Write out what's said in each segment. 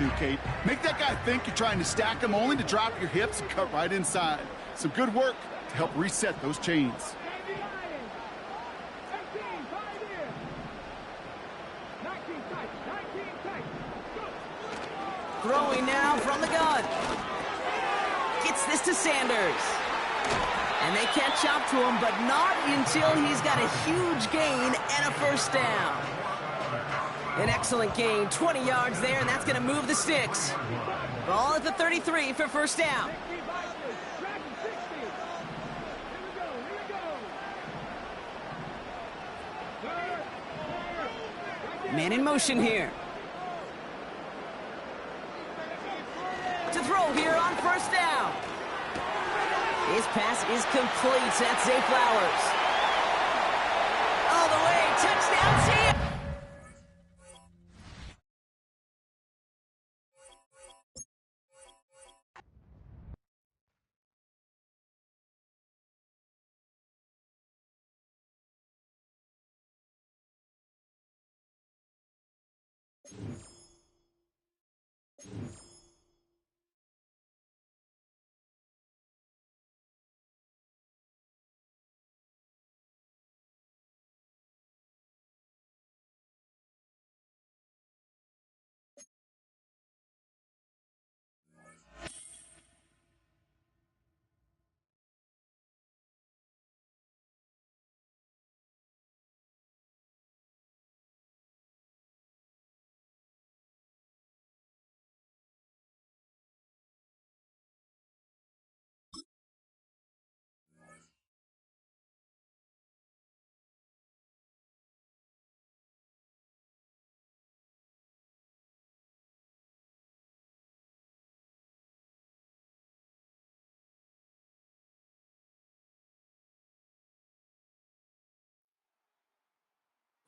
too, Kate. Make that guy think you're trying to stack him only to drop your hips and cut right inside. Some good work to help reset those chains. Throwing now from the gun. Gets this to Sanders. And they catch up to him, but not until he's got a huge gain and a first down. An excellent gain, 20 yards there, and that's going to move the sticks. Ball at the 33 for first down. Man in motion here. To throw here on first down. His pass is complete. That's Zay Flowers. All the way, touchdown, see ya!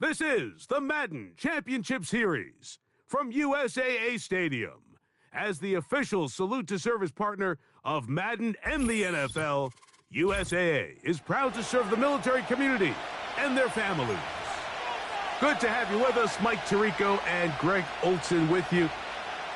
This is the Madden Championship Series from USAA Stadium. As the official salute to service partner of Madden and the NFL, USAA is proud to serve the military community and their families. Good to have you with us, Mike Tirico and Greg Olson with you.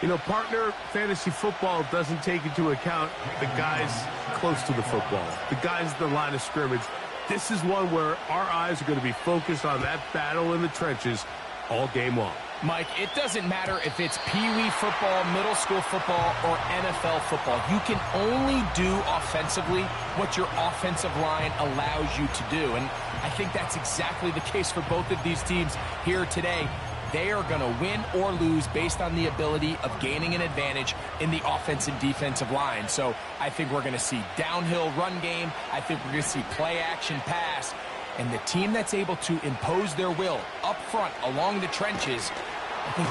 You know, partner, fantasy football doesn't take into account the guys close to the football, the guys at the line of scrimmage. This is one where our eyes are going to be focused on that battle in the trenches all game long. Mike, it doesn't matter if it's Pee-wee football, middle school football, or NFL football. You can only do offensively what your offensive line allows you to do. And I think that's exactly the case for both of these teams here today. They are going to win or lose based on the ability of gaining an advantage in the offensive and defensive line. So I think we're going to see downhill run game. I think we're going to see play action pass. And the team that's able to impose their will up front along the trenches, I think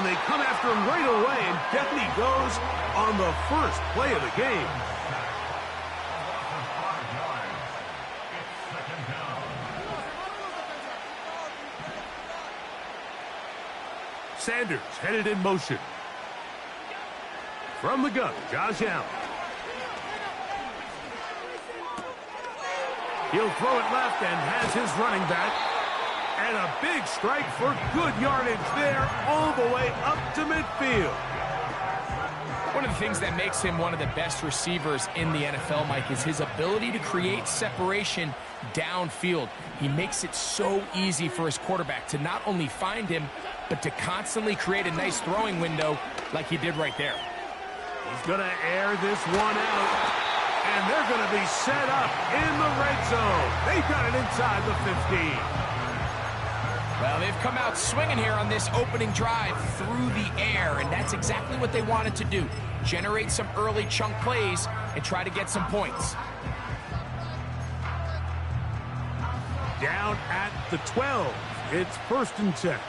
they come after him right away, and down he goes on the first play of the game. Sanders headed in motion. From the gun, Josh Allen. He'll throw it left and has his running back. And a big strike for good yardage there all the way up to midfield. One of the things that makes him one of the best receivers in the NFL, Mike, is his ability to create separation downfield. He makes it so easy for his quarterback to not only find him, but to constantly create a nice throwing window like he did right there. He's going to air this one out, and they're going to be set up in the red zone. They've got it inside the 15. Well, they've come out swinging here on this opening drive through the air, and that's exactly what they wanted to do. Generate some early chunk plays and try to get some points. Down at the 12. It's 1st and 10.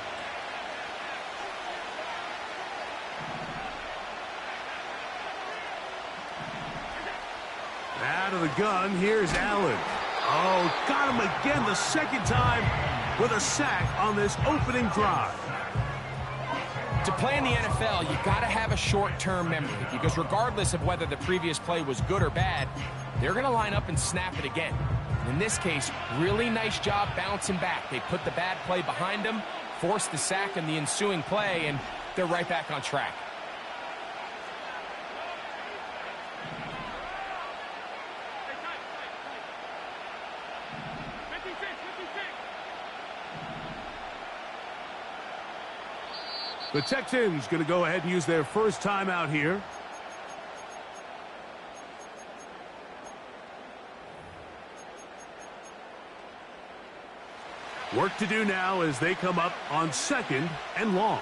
Out of the gun, here's Allen. Oh, got him again the second time with a sack on this opening drive. To play in the NFL, you got to have a short-term memory, because regardless of whether the previous play was good or bad, they're going to line up and snap it again. In this case, really nice job bouncing back. They put the bad play behind them, forced the sack in the ensuing play, and they're right back on track. The Texans going to go ahead and use their first timeout here. Work to do now as they come up on 2nd and long.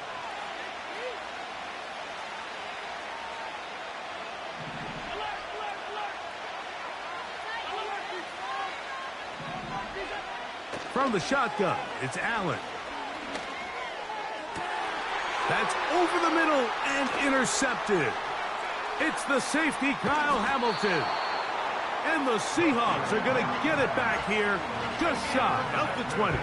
From the shotgun, it's Allen. That's over the middle and intercepted. It's the safety, Kyle Hamilton. And the Seahawks are going to get it back here just shy of the 20.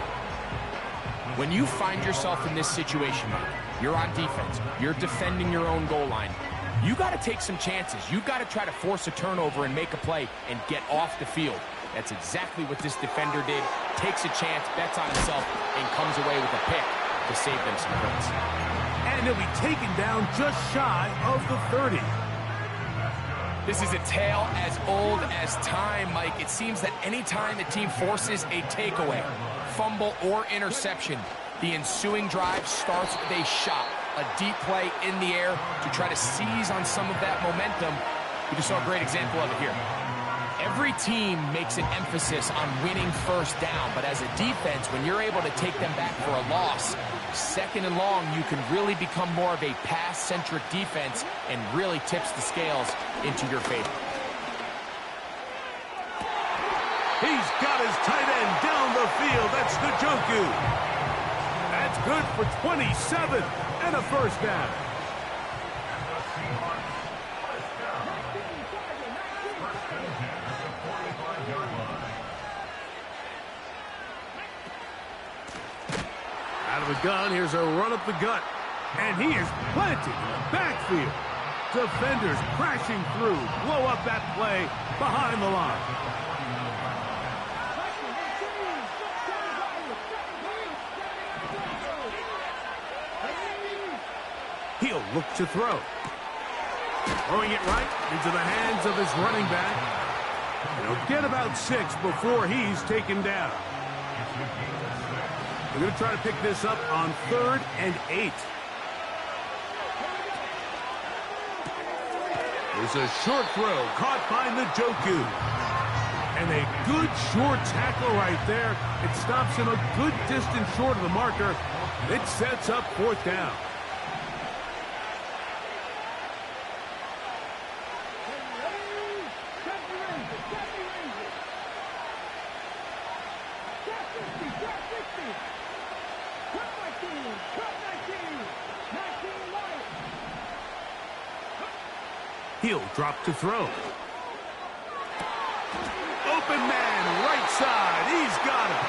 When you find yourself in this situation, Mike, you're on defense, you're defending your own goal line, you got to take some chances. You got to try to force a turnover and make a play and get off the field. That's exactly what this defender did. Takes a chance, bets on himself, and comes away with a pick to save them some points. And he'll be taken down just shy of the 30. This is a tale as old as time, Mike. It seems that any time the team forces a takeaway, fumble, or interception, the ensuing drive starts with a shot, a deep play in the air to try to seize on some of that momentum. We just saw a great example of it here. Every team makes an emphasis on winning first down, but as a defense, when you're able to take them back for a loss, 2nd and long, you can really become more of a pass-centric defense and really tips the scales into your favor. He's got his tight end down the field. That's Njoku. That's good for 27 and a first down. Out of the gun, here's a run up the gut. And he is planted in the backfield. Defenders crashing through, blow up that play behind the line. He'll look to throw. Throwing it right into the hands of his running back. And he'll get about 6 before he's taken down. We're going to try to pick this up on 3rd and 8. There's a short throw caught by Njoku. And a good short tackle right there. It stops him a good distance short of the marker. It sets up 4th down. He'll drop to throw. Open man, right side. He's got it.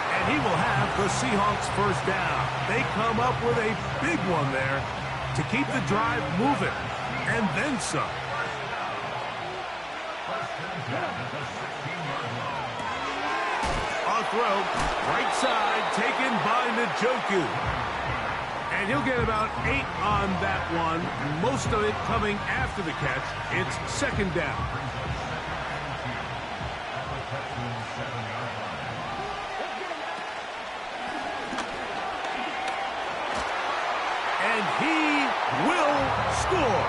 And he will have the Seahawks first down. They come up with a big one there to keep the drive moving. And then some. On throw, right side, taken by Njoku. And he'll get about 8 on that one, most of it coming after the catch. It's 2nd down. And he will score.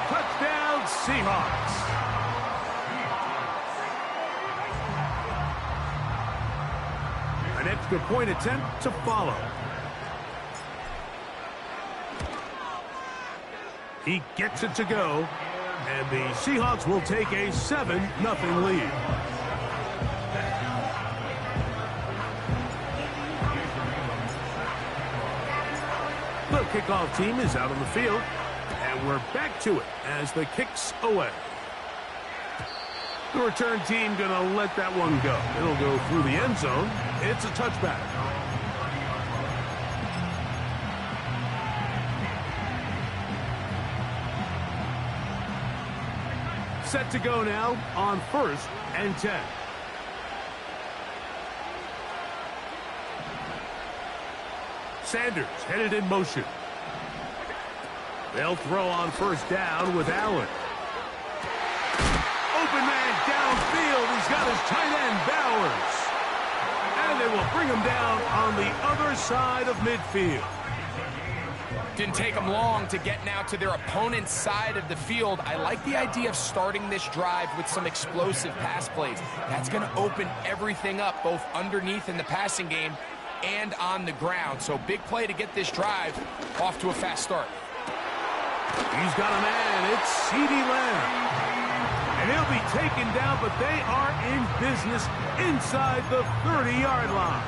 Touchdown, Seahawks. An extra point attempt to follow. He gets it to go, and the Seahawks will take a 7-0 lead. The kickoff team is out on the field, and we're back to it as the kick's away. The return team going to let that one go. It'll go through the end zone. It's a touchback. Set to go now on 1st and 10. Sanders headed in motion. They'll throw on 1st down with Allen. Open man downfield. He's got his tight end Bowers. And they will bring him down on the other side of midfield. Didn't take them long to get now to their opponent's side of the field. I like the idea of starting this drive with some explosive pass plays. That's going to open everything up, both underneath in the passing game and on the ground. So big play to get this drive off to a fast start. He's got a man. It's CeeDee Lamb. And he'll be taken down, but they are in business inside the 30-yard line.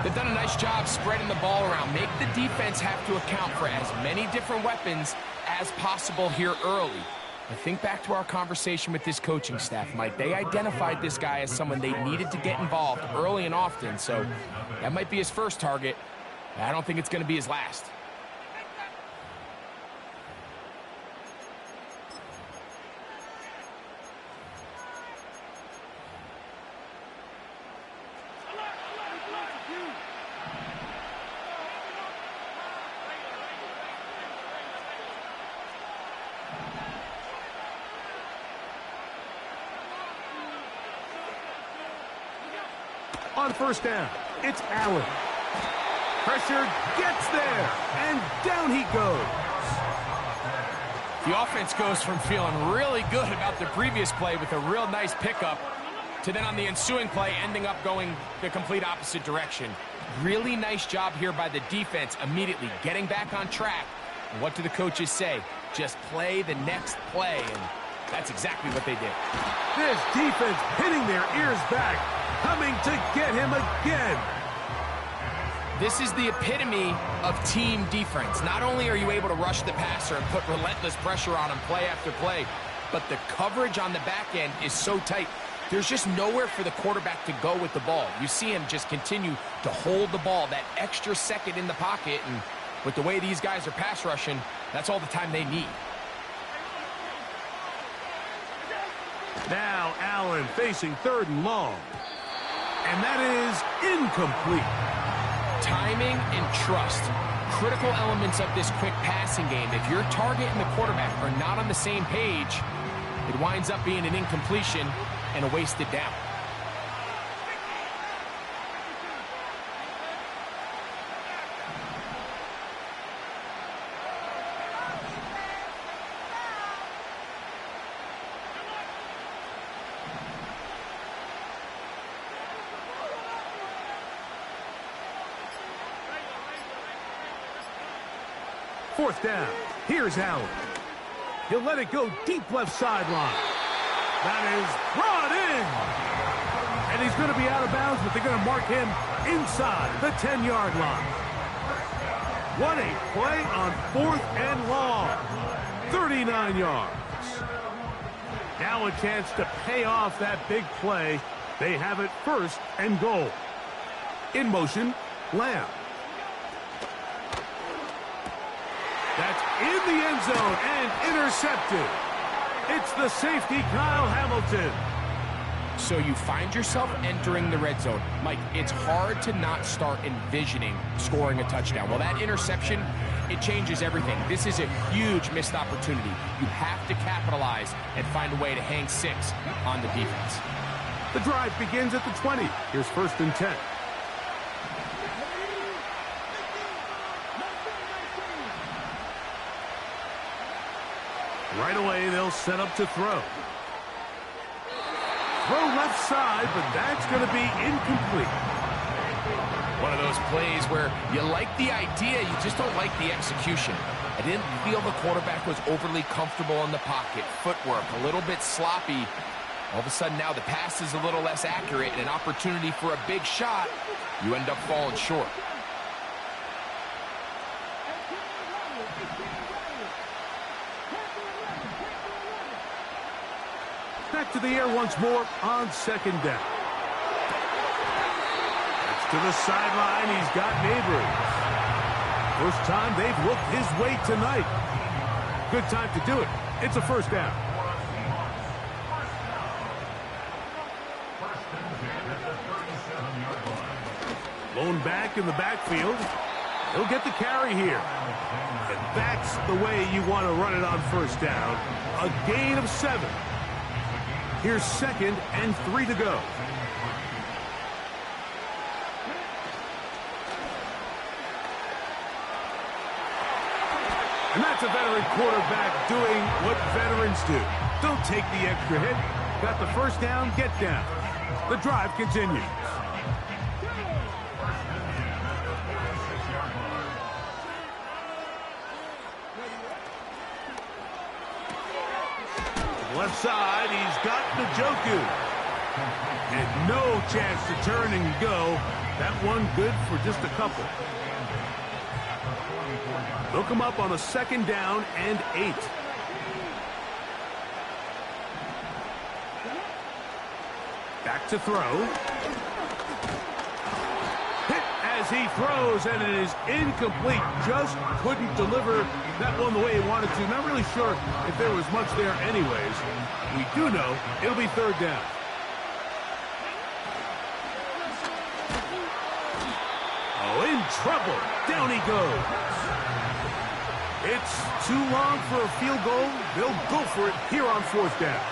They've done a nice job spreading the ball around. Make the defense have to account for as many different weapons as possible here early. I think back to our conversation with this coaching staff, Mike. They identified this guy as someone they needed to get involved early and often, so that might be his first target. I don't think it's going to be his last. On first down, it's Allen. Pressure gets there, and down he goes. The offense goes from feeling really good about the previous play with a real nice pickup to then on the ensuing play ending up going the complete opposite direction. Really nice job here by the defense immediately getting back on track. And what do the coaches say? Just play the next play, and that's exactly what they did. This defense pinning their ears back, coming to get him again. This is the epitome of team defense. Not only are you able to rush the passer and put relentless pressure on him play after play, but the coverage on the back end is so tight. There's just nowhere for the quarterback to go with the ball. You see him just continue to hold the ball that extra second in the pocket, and with the way these guys are pass rushing, that's all the time they need. Now Allen facing 3rd and long. And that is incomplete. Timing and trust, critical elements of this quick passing game. If your target and the quarterback are not on the same page, it winds up being an incompletion and a wasted down. Fourth down. Here's Allen. He'll let it go deep left sideline. That is brought in. And he's going to be out of bounds, but they're going to mark him inside the 10-yard line. What a play on 4th and long. 39 yards. Now a chance to pay off that big play. They have it 1st and goal. In motion, Lamb. That's in the end zone and intercepted. It's the safety, Kyle Hamilton. So you find yourself entering the red zone. Mike, it's hard to not start envisioning scoring a touchdown. Well, that interception, it changes everything. This is a huge missed opportunity. You have to capitalize and find a way to hang 6 on the defense. The drive begins at the 20. Here's 1st and 10. Right away, they'll set up to throw. Throw left side, but that's going to be incomplete. One of those plays where you like the idea, you just don't like the execution. I didn't feel the quarterback was overly comfortable in the pocket. Footwork, a little bit sloppy. All of a sudden now the pass is a little less accurate and an opportunity for a big shot. You end up falling short. Back to the air once more on 2nd down. That's to the sideline. He's got Neighbors. First time they've looked his way tonight. Good time to do it. It's a 1st down. Lone back in the backfield. He'll get the carry here. And that's the way you want to run it on 1st down. A gain of 7. Here's 2nd and 3 to go. And that's a veteran quarterback doing what veterans do. Don't take the extra hit. Got the first down, get down. The drive continues. Left side, he's got Njoku. And no chance to turn and go. That one good for just a couple. They'll come up on a 2nd down and 8. Back to throw. Hit as he throws, and it is incomplete. Just couldn't deliver that one the way he wanted to. Not really sure if there was much there anyways. We do know it'll be 3rd down. Oh, in trouble. Down he goes. It's too long for a field goal. They'll go for it here on 4th down.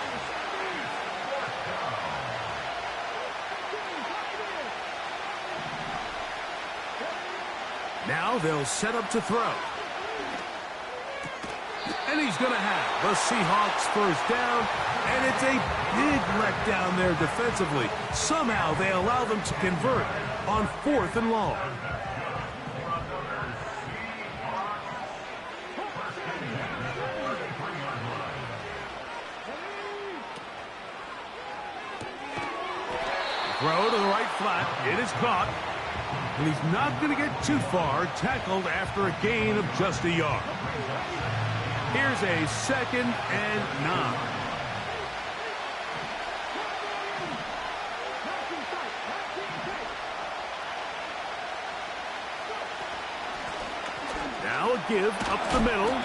Now they'll set up to throw. And he's going to have the Seahawks 1st down. And it's a big letdown there defensively. Somehow they allow them to convert on 4th and long. Throw to the right flat. It is caught. And he's not going to get too far. Tackled after a gain of just a yard. Here's a 2nd and 9. Now a give up the middle.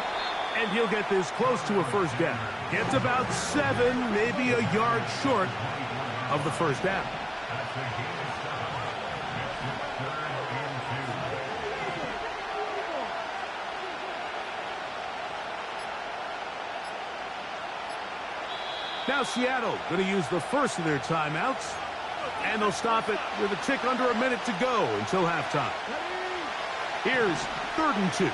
And he'll get this close to a 1st down. Gets about 7, maybe a yard short of the 1st down. Now Seattle going to use the first of their timeouts. And they'll stop it with a tick under a minute to go until halftime. Here's 3rd and 2.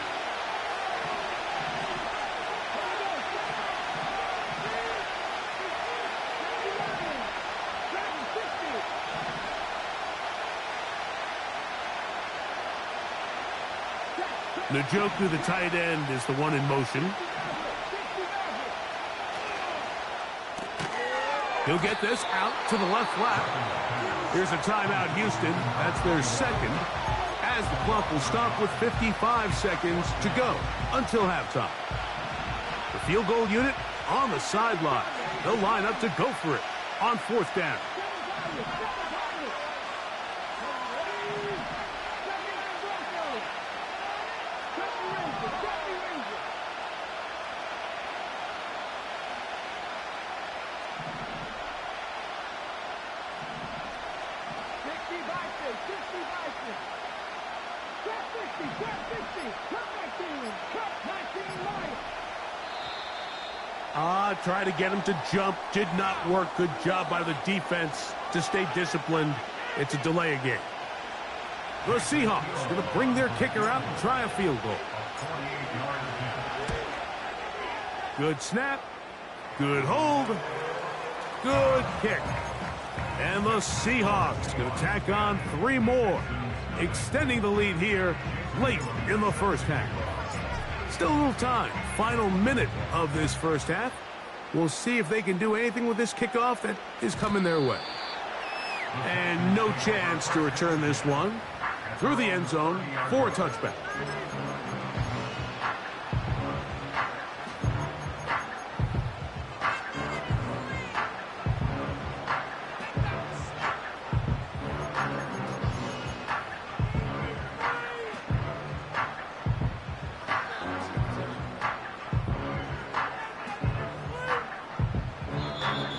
Njoku, the tight end, is the one in motion. He'll get this out to the left flat. Here's a timeout, Houston. That's their 2nd. As the clock will stop with 55 seconds to go until halftime. The field goal unit on the sideline. They'll line up to go for it on 4th down. Try to get him to jump. Did not work. Good job by the defense to stay disciplined. It's a delay again. The Seahawks going to bring their kicker out and try a field goal. Good snap. Good hold. Good kick. And the Seahawks going to tack on 3 more, extending the lead here late in the 1st half. Still a little time. Final minute of this 1st half. We'll see if they can do anything with this kickoff that is coming their way. And no chance to return this one through the end zone for a touchback.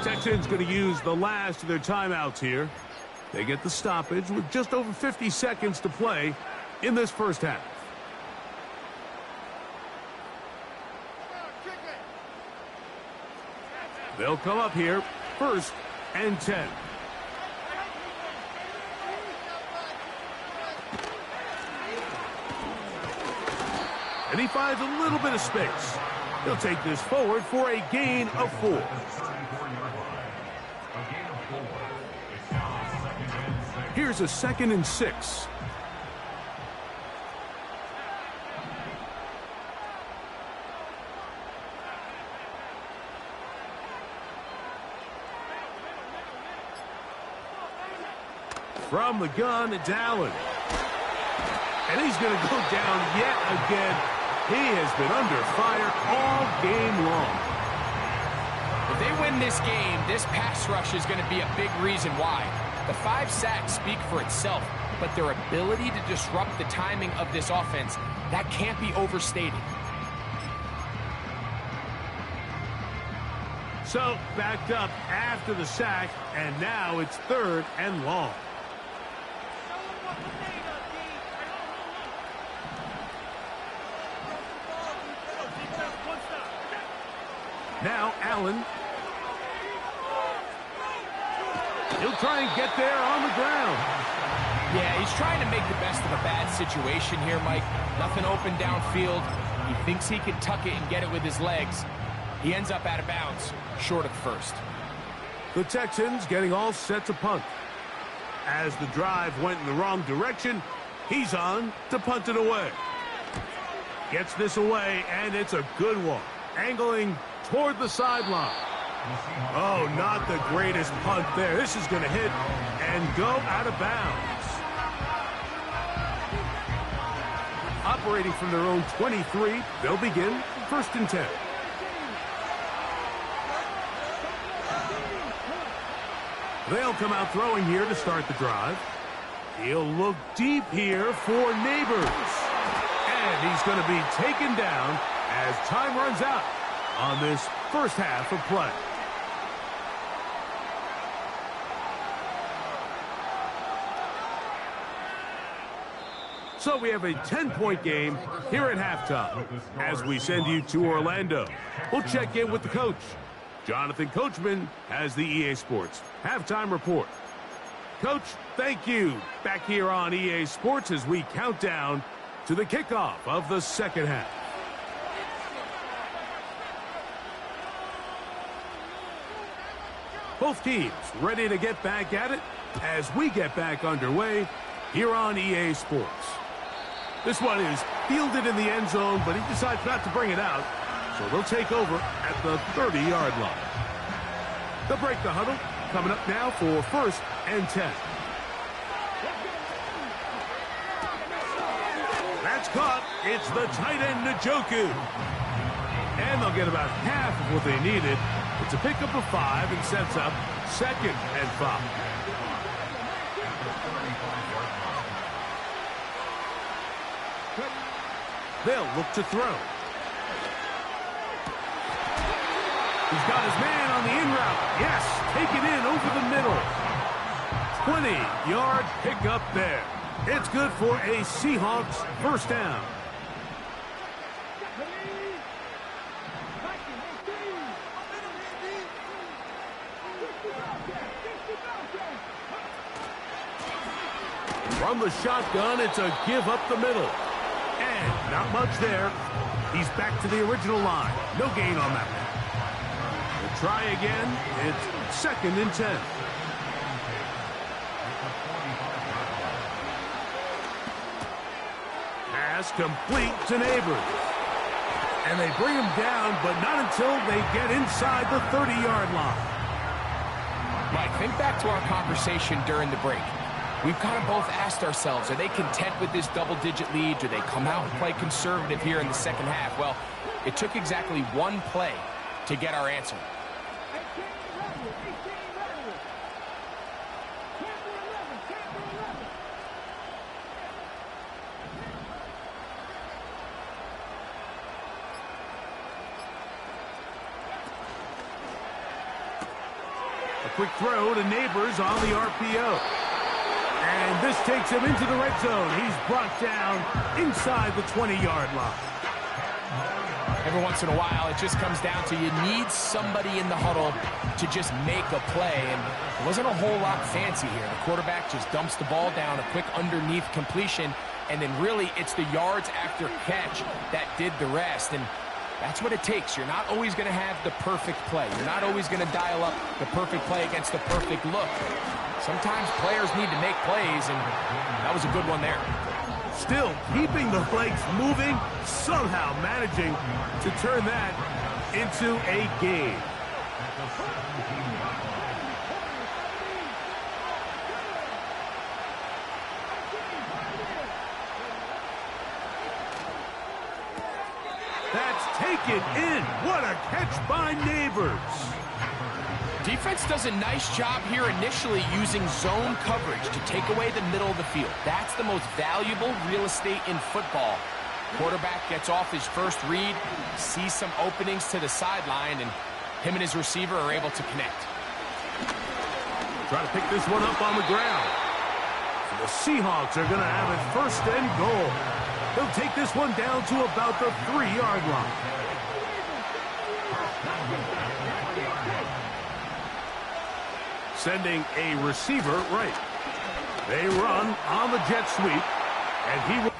Texans going to use the last of their timeouts here. They get the stoppage with just over 50 seconds to play in this 1st half. They'll come up here 1st and 10. And and he finds a little bit of space. He'll take this forward for a gain of 4. Here's a 2nd and 6. From the gun, it's Allen. And he's going to go down yet again. He has been under fire all game long. If they win this game, this pass rush is going to be a big reason why. The 5 sacks speak for itself, but their ability to disrupt the timing of this offense, that can't be overstated. So, backed up after the sack, and now it's 3rd and long. Now, Allen. He'll try and get there on the ground. Yeah, he's trying to make the best of a bad situation here, Mike. Nothing open downfield. He thinks he can tuck it and get it with his legs. He ends up out of bounds, short of first. The Texans getting all set to punt. As the drive went in the wrong direction, he's on to punt it away. Gets this away, and it's a good one. Angling toward the sideline. Oh, not the greatest punt there. This is going to hit and go out of bounds. Operating from their own 23, they'll begin 1st and 10. They'll come out throwing here to start the drive. He'll look deep here for Neighbors. And he's going to be taken down as time runs out on this first half of play. So we have a 10-point game here at halftime as we send you to Orlando. We'll check in with the coach. Jonathan Coachman has the EA Sports halftime report. Coach, thank you. Back here on EA Sports as we count down to the kickoff of the second half. Both teams ready to get back at it as we get back underway here on EA Sports. This one is fielded in the end zone, but he decides not to bring it out, so they'll take over at the 30-yard line. They'll break the huddle, coming up now for 1st and 10. That's caught. It's the tight end, Njoku. And they'll get about half of what they needed. It's a pickup of 5 and sets up 2nd and 5. They'll look to throw. He's got his man on the in route. Yes, take it in over the middle. 20-yard pickup there. It's good for a Seahawks first down. From the shotgun, it's a give up the middle. And not much there. He's back to the original line. No gain on that one. We'll try again. It's 2nd and 10. Pass complete to Neighbors. And they bring him down, but not until they get inside the 30-yard line. Mike, think back to our conversation during the break. We've kind of both asked ourselves, are they content with this double-digit lead? Do they come out and play conservative here in the second half? Well, it took exactly one play to get our answer. A quick throw to Neighbors on the RPO. And this takes him into the red zone. He's brought down inside the 20-yard line. Every once in a while, it just comes down to you need somebody in the huddle to just make a play. And it wasn't a whole lot fancy here. The quarterback just dumps the ball down, a quick underneath completion. and then really it's the yards after catch that did the rest. And that's what it takes. You're not always going to have the perfect play. You're not always going to dial up the perfect play against the perfect look. Sometimes players need to make plays, and that was a good one there. Still keeping the legs moving, somehow managing to turn that into a game. That's taken in. What a catch by Neighbors. Defense does a nice job here initially using zone coverage to take away the middle of the field. That's the most valuable real estate in football. Quarterback gets off his first read, sees some openings to the sideline, and him and his receiver are able to connect. Try to pick this one up on the ground. So the Seahawks are going to have it 1st and goal. They'll take this one down to about the 3-yard line. Sending a receiver right. They run on the jet sweep, and he will.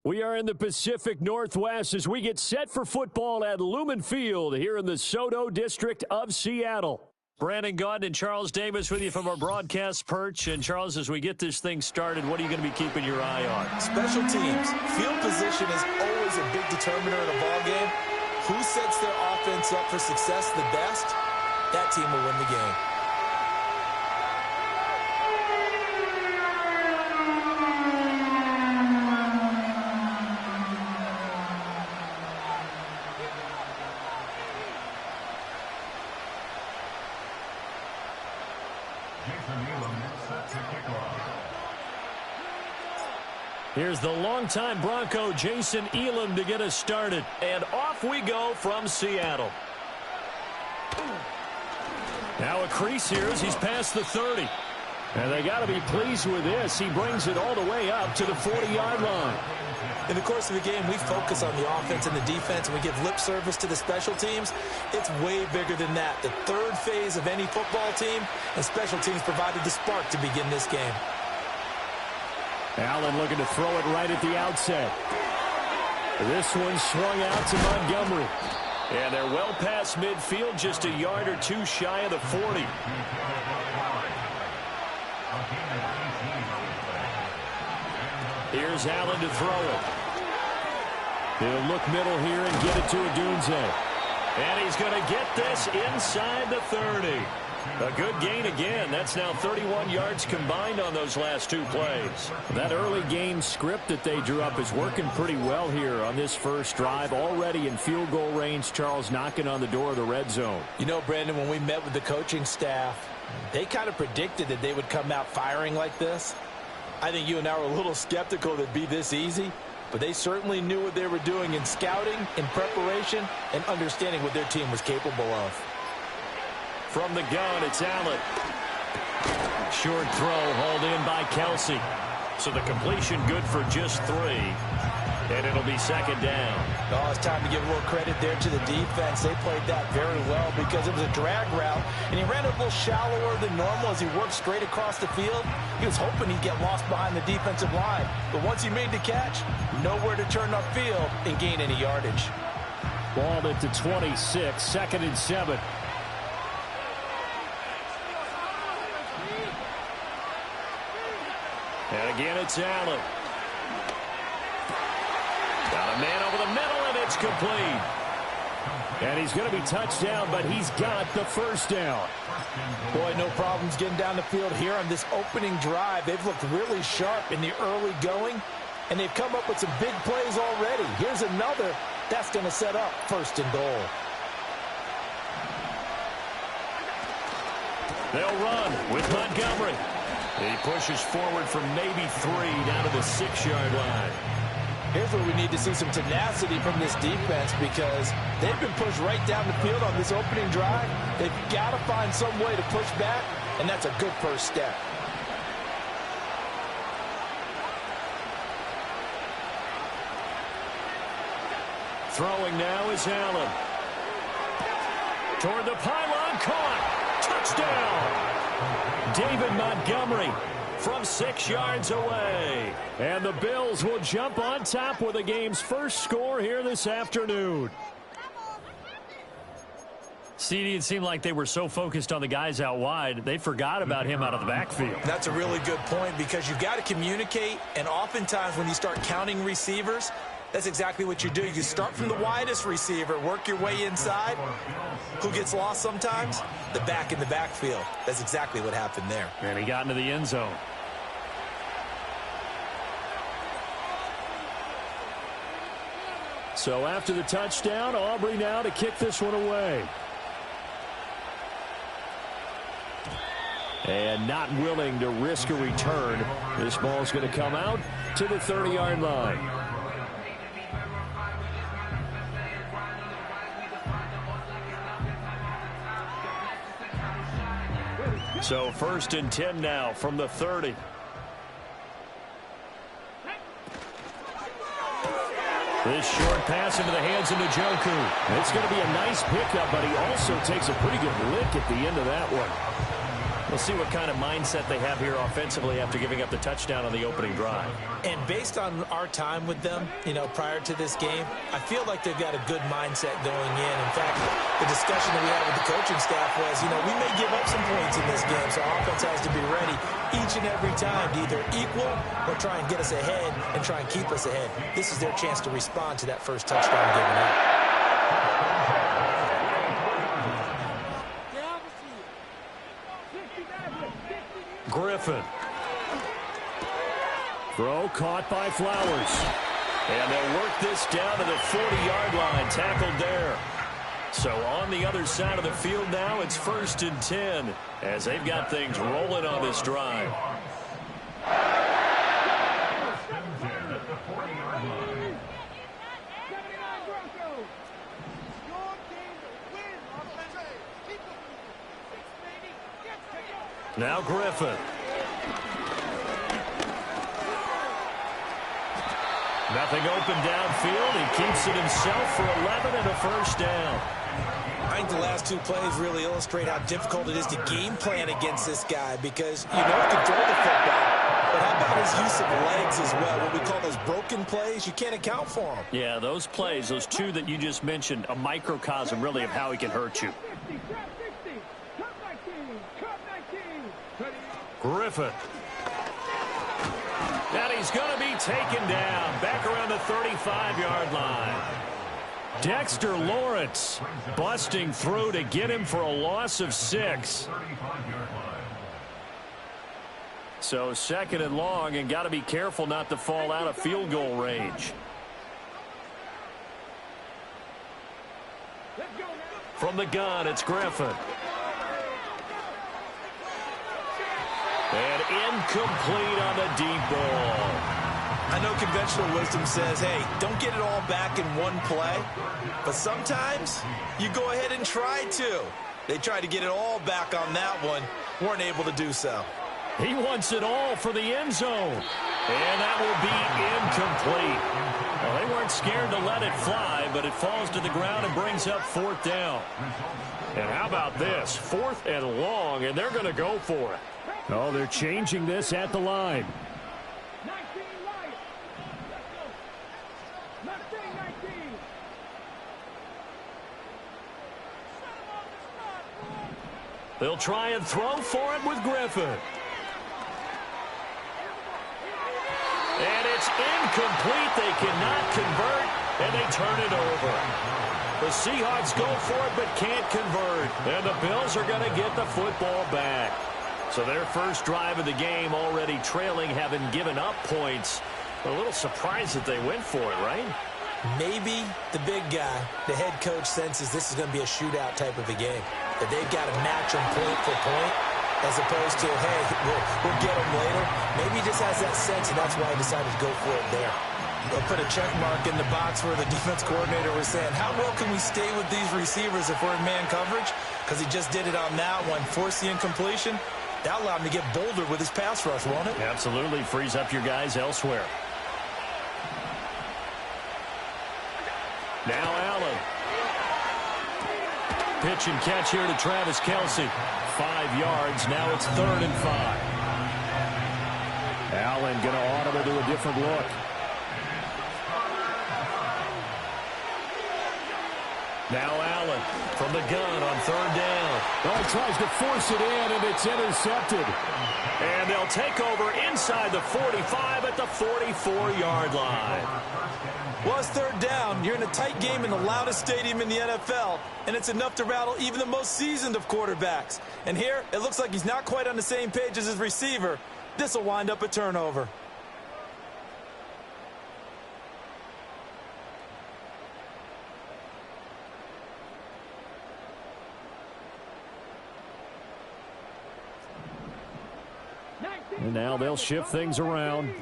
We are in the Pacific Northwest as we get set for football at Lumen Field here in the SoDo district of Seattle. Brandon Gaudin and Charles Davis with you from our broadcast perch. And, Charles, as we get this thing started, what are you going to be keeping your eye on? Special teams. Field position is always a big determiner in a ball game. Who sets their offense up for success the best, that team will win the game. Here's the longtime Bronco, Jason Elam, to get us started. And off we go from Seattle. Now a crease here as he's past the 30. And they got to be pleased with this. He brings it all the way up to the 40-yard line. In the course of the game, we focus on the offense and the defense, and we give lip service to the special teams. It's way bigger than that. The third phase of any football team, and special teams provided the spark to begin this game. Allen looking to throw it right at the outset. This one swung out to Montgomery. And they're well past midfield, just a yard or two shy of the 40. Here's Allen to throw it. He'll look middle here and get it to Odunze. And he's going to get this inside the 30. A good gain again. That's now 31 yards combined on those last two plays. That early game script that they drew up is working pretty well here on this first drive. Already in field goal range, Charles knocking on the door of the red zone. You know, Brandon, when we met with the coaching staff, they kind of predicted that they would come out firing like this. I think you and I were a little skeptical that it'd be this easy, but they certainly knew what they were doing in scouting, in preparation, and understanding what their team was capable of. From the gun, it's Allen. Short throw hauled in by Kelsey. So the completion good for just 3. And it'll be second down. Oh, it's time to give a little credit there to the defense. They played that very well because it was a drag route, and he ran a little shallower than normal as he worked straight across the field. He was hoping he'd get lost behind the defensive line. But once he made the catch, nowhere to turn upfield and gain any yardage. Ball at the 26, second and 7. And again, it's Allen. Got a man over the middle, and it's complete. And he's going to be touched down, but he's got the first down. Boy, no problems getting down the field here on this opening drive. They've looked really sharp in the early going, and they've come up with some big plays already. Here's another that's going to set up first and goal. They'll run with Montgomery. He pushes forward from maybe 3 down to the 6-yard line. Here's where we need to see some tenacity from this defense because they've been pushed right down the field on this opening drive. They've got to find some way to push back, and that's a good first step. Throwing now is Allen. Toward the pylon, caught. Touchdown. David Montgomery from 6 yards away. And the Bills will jump on top with the game's first score here this afternoon. CD, it seemed like they were so focused on the guys out wide, they forgot about him out of the backfield. That's a really good point because you've got to communicate, and oftentimes when you start counting receivers, that's exactly what you do. You start from the widest receiver, work your way inside. Who gets lost sometimes? The back in the backfield. That's exactly what happened there. And he got into the end zone. So after the touchdown, Aubrey now to kick this one away. And not willing to risk a return. This ball's going to come out to the 30-yard line. So first and 10 now from the 30. This short pass into the hands of Njoku. It's going to be a nice pickup, but he also takes a pretty good lick at the end of that one. We'll see what kind of mindset they have here offensively after giving up the touchdown on the opening drive. And based on our time with them, prior to this game, I feel like they've got a good mindset going in. In fact, the discussion that we had with the coaching staff was, we may give up some points in this game, so our offense has to be ready each and every time to either equal or try and get us ahead and try and keep us ahead. This is their chance to respond to that first touchdown given up. Griffin. Throw caught by Flowers. And they'll work this down to the 40-yard line. Tackled there. So on the other side of the field now, it's 1st and 10 as they've got things rolling on this drive. Now Griffin. Nothing open downfield. He keeps it himself for 11 and a first down. I think the last two plays really illustrate how difficult it is to game plan against this guy because you know he can throw the football, but how about his use of legs as well? What we call those broken plays, you can't account for them. Yeah, those plays, those two that you just mentioned, a microcosm really of how he can hurt you. Griffin. And he's going to be taken down back around the 35-yard line. Dexter Lawrence busting through to get him for a loss of 6. So 2nd and long, and got to be careful not to fall out of field goal range. From the gun, it's Griffin. And incomplete on the deep ball. I know conventional wisdom says, hey, don't get it all back in one play. But sometimes you go ahead and try to. They tried to get it all back on that one. Weren't able to do so. He wants it all for the end zone. And that will be incomplete. Well, they weren't scared to let it fly, but it falls to the ground and brings up 4th down. And how about this? 4th and long, and they're going to go for it. Oh, they're changing this at the line. They'll try and throw for it with Griffin. And it's incomplete. They cannot convert, and they turn it over. The Seahawks go for it but can't convert. And the Bills are going to get the football back. So their first drive of the game already trailing, having given up points. A little surprised that they went for it, right? Maybe the big guy, the head coach, senses this is going to be a shootout type of a game. That they've got to match them point for point as opposed to, hey, we'll get them later. Maybe he just has that sense, and that's why he decided to go for it there. They'll put a check mark in the box where the defense coordinator was saying, how well can we stay with these receivers if we're in man coverage? Because he just did it on that one, forced the incompletion. That allowed him to get bolder with his pass rush, won't it? Absolutely. Frees up your guys elsewhere. Now Allen. Pitch and catch here to Travis Kelce. 5 yards. Now it's 3rd and 5. Allen going to audible to a different look. Now Allen from the gun on 3rd down. Oh, he tries to force it in, and it's intercepted. And they'll take over inside the 45 at the 44-yard line. Well, it's 3rd down. You're in a tight game in the loudest stadium in the NFL, and it's enough to rattle even the most seasoned of quarterbacks. And here, it looks like he's not quite on the same page as his receiver. This will wind up a turnover. And now they'll shift things around.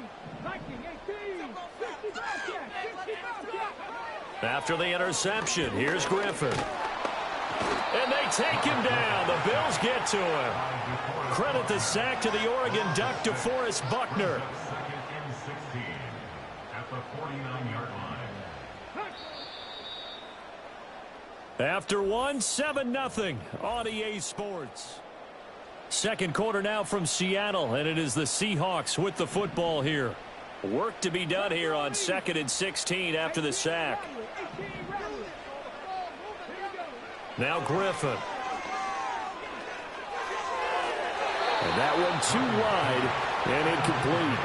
After the interception, here's Griffin. And they take him down. The Bills get to him. Credit the sack to the Oregon Duck, DeForest Buckner. After one, 7-0 on EA Sports. Second quarter now from Seattle, and it is the Seahawks with the football here. Work to be done here on 2nd and 16 after the sack. Now Griffin. And that one too wide and incomplete.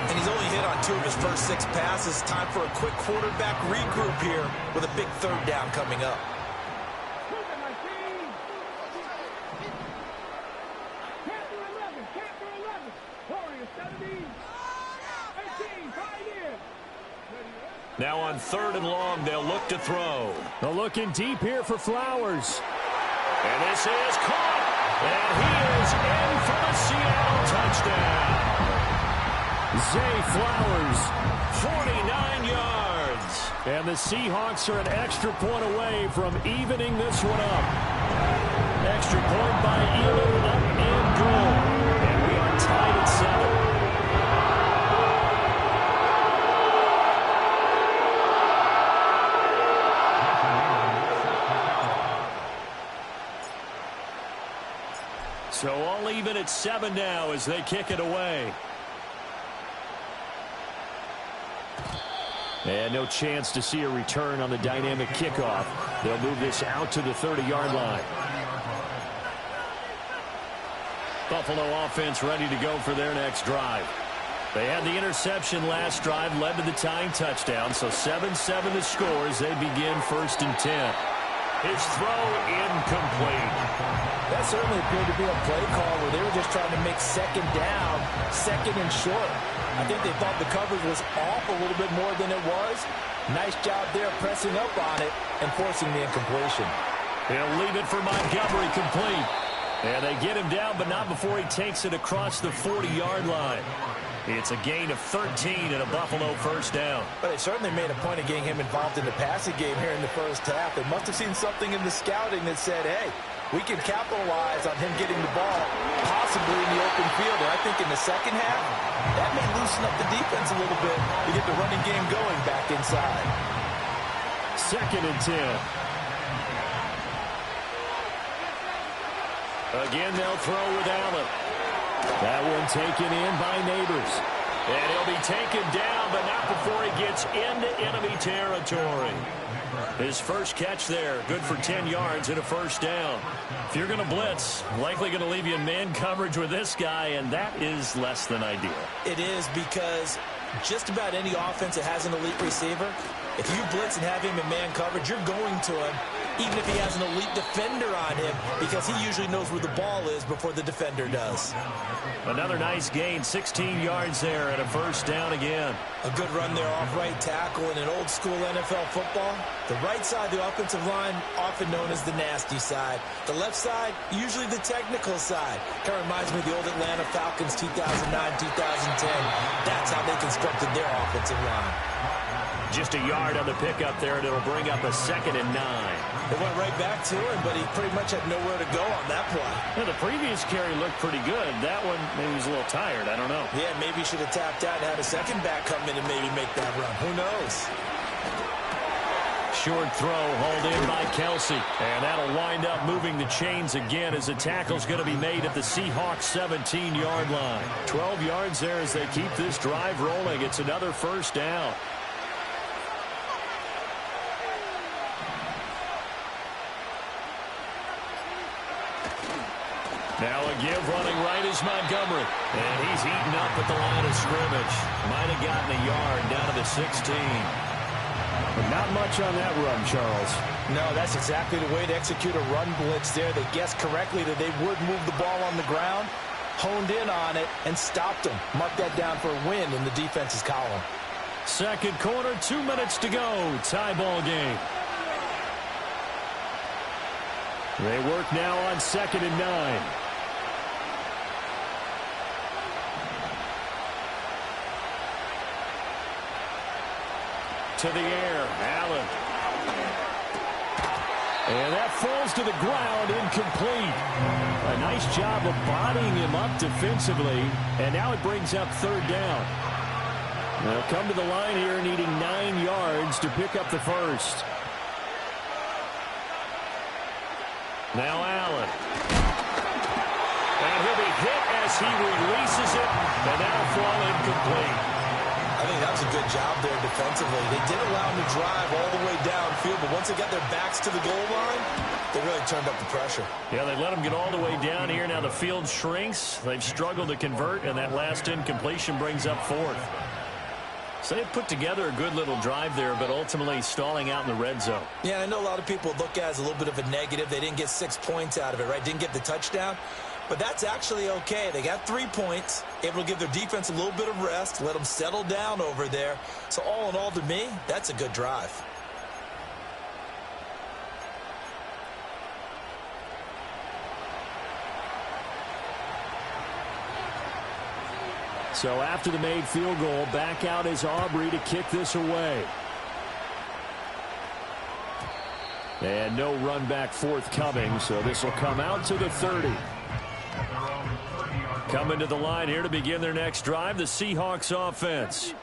And he's only hit on 2 of his first 6 passes. Time for a quick quarterback regroup here with a big 3rd down coming up. Now on 3rd and long, they'll look to throw. They're looking deep here for Flowers. And this is caught. And he is in for the Seattle touchdown. Zay Flowers. 49 yards. And the Seahawks are an extra point away from evening this one up. Extra point by Elam, up and good. And we are tied at 7. So all even at 7 now as they kick it away. And no chance to see a return on the dynamic kickoff. They'll move this out to the 30-yard line. Buffalo offense ready to go for their next drive. They had the interception last drive, led to the tying touchdown. So 7-7 the score as they begin 1st and 10. His throw incomplete. That certainly appeared to be a play call where they were just trying to make 2nd down, 2nd and short. I think they thought the coverage was off a little bit more than it was. Nice job there pressing up on it and forcing the incompletion. He'll leave it for Montgomery complete. And they get him down, but not before he takes it across the 40-yard line. It's a gain of 13 and a Buffalo 1st down. But they certainly made a point of getting him involved in the passing game here in the first half. They must have seen something in the scouting that said, hey, we can capitalize on him getting the ball possibly in the open field. And I think in the second half, that may loosen up the defense a little bit to get the running game going back inside. 2nd and 10. Again, they'll throw with Allen. That one taken in by Neighbors. And he'll be taken down, but not before he gets into enemy territory. His first catch there, good for 10 yards and a 1st down. If you're going to blitz, likely going to leave you in man coverage with this guy, and that is less than ideal. It is, because just about any offense that has an elite receiver, if you blitz and have him in man coverage, you're going to him, even if he has an elite defender on him, because he usually knows where the ball is before the defender does. Another nice gain, 16 yards there and a 1st down again. A good run there off right tackle in an old school NFL football. The right side, the offensive line, often known as the nasty side. The left side, usually the technical side. Kind of reminds me of the old Atlanta Falcons 2009, 2010. That's how they constructed their offensive line. Just a yard on the pickup there, and it'll bring up a 2nd and 9. They went right back to him, but he pretty much had nowhere to go on that play. Yeah, the previous carry looked pretty good. That one, maybe he was a little tired. I don't know. Yeah, maybe he should have tapped out and had a second back come in and maybe make that run. Who knows? Short throw hauled in by Kelsey. And that'll wind up moving the chains again as the tackle's going to be made at the Seahawks 17-yard line. 12 yards there as they keep this drive rolling. It's another 1st down. Now a give running right is Montgomery. And he's eaten up at the line of scrimmage. Might have gotten a yard down to the 16. But not much on that run, Charles. No, that's exactly the way to execute a run blitz there. They guessed correctly that they would move the ball on the ground, honed in on it, and stopped them. Mark that down for a win in the defense's column. Second quarter, 2 minutes to go. Tie ball game. They work now on 2nd and 9. To the air, Allen. And that falls to the ground, incomplete. A nice job of bodying him up defensively, and now it brings up 3rd down. They'll come to the line here needing 9 yards to pick up the 1st. Now Allen. And And he'll be hit as he releases it, and that'll fall incomplete. I think that was a good job there defensively. They did allow him to drive all the way downfield, but once they got their backs to the goal line, they really turned up the pressure. Yeah, they let him get all the way down here. Now the field shrinks. They've struggled to convert, and that last incompletion brings up fourth. So they put together a good little drive there, but ultimately stalling out in the red zone. Yeah, I know a lot of people look at it as a little bit of a negative. They didn't get 6 points out of it, right? Didn't get the touchdown. But that's actually okay. They got 3 points, able to give their defense a little bit of rest, let them settle down over there. So all in all, to me, that's a good drive. So after the made field goal, back out is Aubrey to kick this away. And no run back forthcoming, so this will come out to the 30. Coming to the line here to begin their next drive, the Seahawks offense.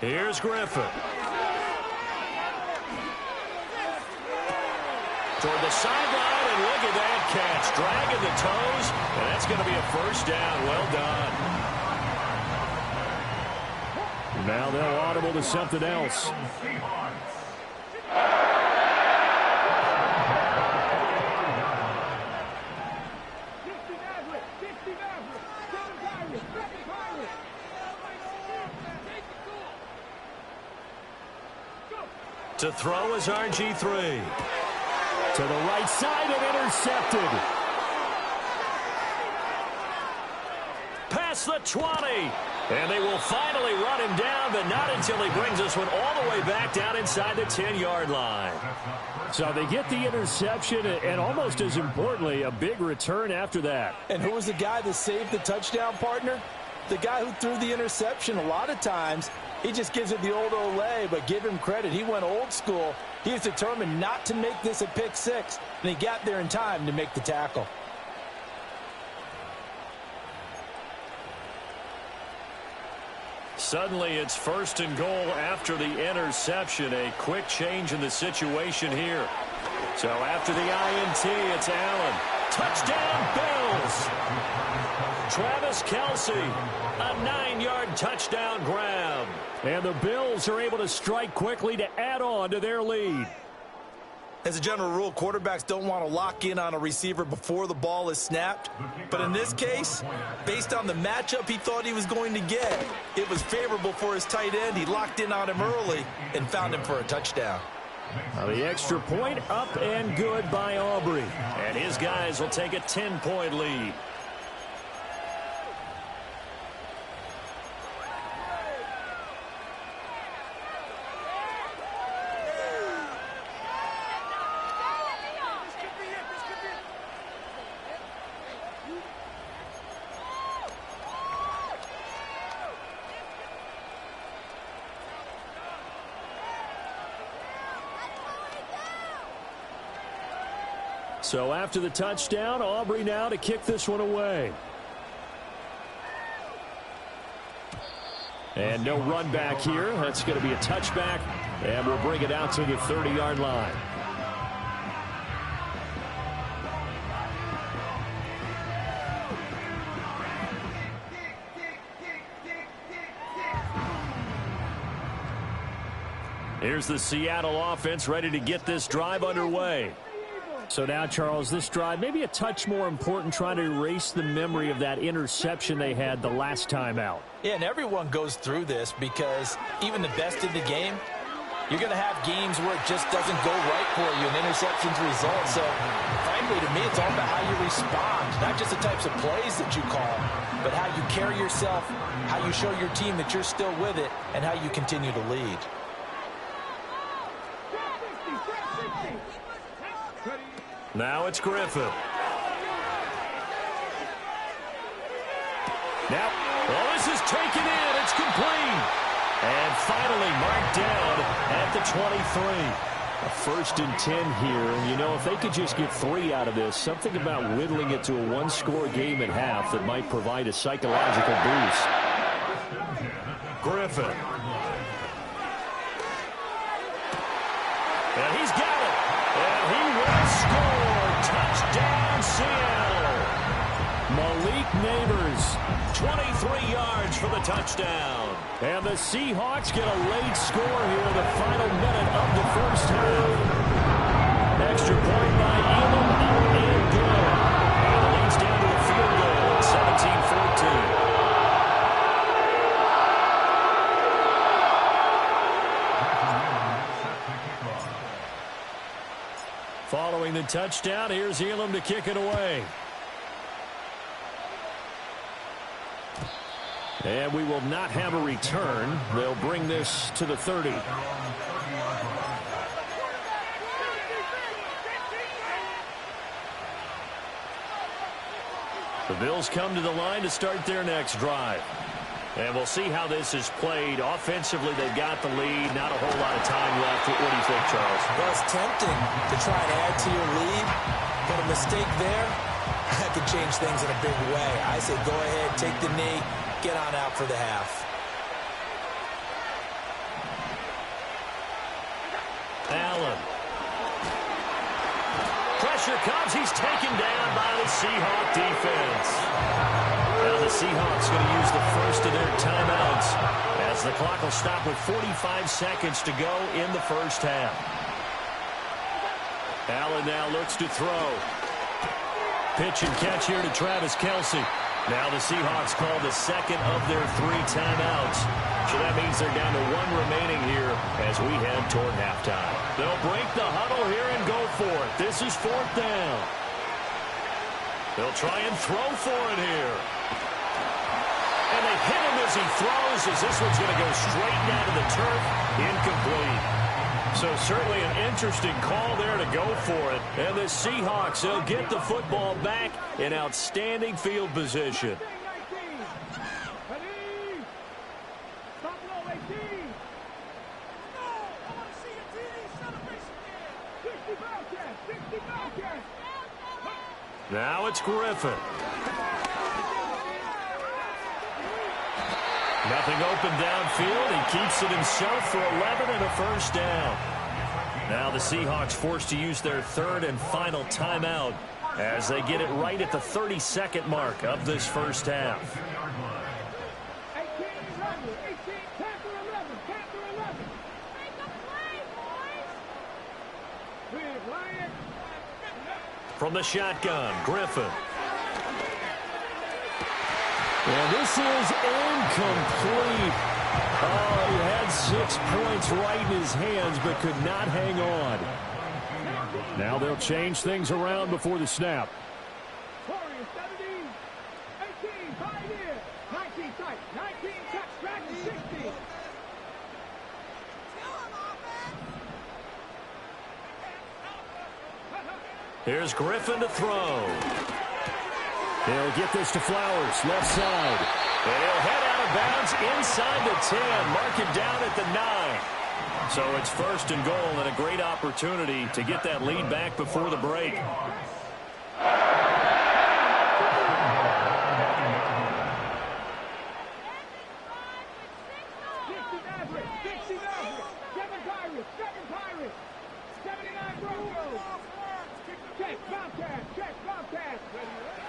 Here's Griffin. Toward the sideline, and look at that catch. Dragging the toes, and that's going to be a first down. Well done. Now they'll audible to something else. To throw is RG3. To the right side and intercepted. Past the 20. And they will finally run him down, but not until he brings this one all the way back down inside the 10-yard line. So they get the interception, and almost as importantly, a big return after that. And who was the guy that saved the touchdown, partner? The guy who threw the interception. A lot of times, he just gives it the old Olay, but give him credit. He went old school. He was determined not to make this a pick six, and he got there in time to make the tackle. Suddenly, it's 1st and goal after the interception. A quick change in the situation here. So after the INT, it's Allen. Touchdown, Bills! Travis Kelce, a 9-yard touchdown grab. And the Bills are able to strike quickly to add on to their lead. As a general rule, quarterbacks don't want to lock in on a receiver before the ball is snapped. But in this case, based on the matchup he thought he was going to get, it was favorable for his tight end. He locked in on him early and found him for a touchdown. The extra point up and good by Aubrey. And his guys will take a 10-point lead. So after the touchdown, Aubrey now to kick this one away. And no run back here. That's going to be a touchback, and we'll bring it out to the 30-yard line. Here's the Seattle offense ready to get this drive underway. So now, Charles, this drive maybe a touch more important, trying to erase the memory of that interception they had the last time out. Yeah, and everyone goes through this because even the best in the game, you're going to have games where it just doesn't go right for you, and interceptions result. So, frankly, to me, it's all about how you respond, not just the types of plays that you call, but how you carry yourself, how you show your team that you're still with it, and how you continue to lead. Now it's Griffin. Now, well, this is taken in. It's complete. And finally marked down at the 23. A 1st and 10 here, and you know, if they could just get 3 out of this, something about whittling it to a one-score game at half that might provide a psychological boost. Griffin. Malik Neighbors. 23 yards for the touchdown. And the Seahawks get a late score here in the final minute of the first half. Extra point by Elam, out and good. And it leads down to a field goal, 17-14. Following the touchdown, here's Elam to kick it away. And we will not have a return. They'll bring this to the 30. The Bills come to the line to start their next drive. And we'll see how this is played. Offensively, they've got the lead. Not a whole lot of time left. What do you think, Charles? Well, it's tempting to try and add to your lead, but a mistake there, that could change things in a big way. I say go ahead, take the knee, get on out for the half. Allen. Pressure comes. He's taken down by the Seahawk defense. Now the Seahawks going to use the first of their timeouts as the clock will stop with 45 seconds to go in the first half. Allen now looks to throw. Pitch and catch here to Travis Kelce. Now the Seahawks call the second of their 3 timeouts. So that means they're down to 1 remaining here as we head toward halftime. They'll break the huddle here and go for it. This is 4th down. They'll try and throw for it here. And they hit him as he throws, as this one's going to go straight down to the turf. Incomplete. So certainly an interesting call there to go for it. And the Seahawks, they'll get the football back in outstanding field position. Now it's Griffin. Nothing open downfield. He keeps it himself for 11 and a first down. Now the Seahawks forced to use their 3rd and final timeout as they get it right at the 32nd mark of this first half. From the shotgun, Griffin. And this is incomplete. Oh, he had 6 points right in his hands, but could not hang on. Now they'll change things around before the snap. Here's Griffin to throw. They'll get this to Flowers, left side. And he'll head out of bounds inside the 10. Mark him down at the 9. So it's 1st and goal and a great opportunity to get that lead back before the break.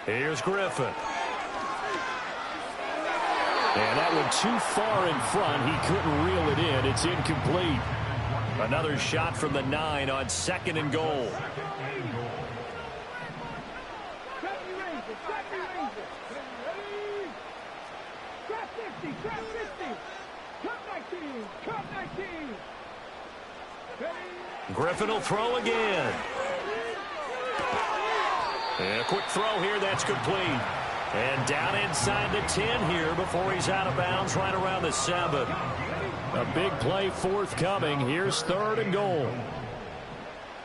Here's Griffin. And that one too far in front. He couldn't reel it in. It's incomplete. Another shot from the 9 on 2nd and goal. Griffin will throw again. And a quick throw here, that's complete. And down inside the 10 here before he's out of bounds right around the 7. A big play forthcoming. Here's 3rd and goal.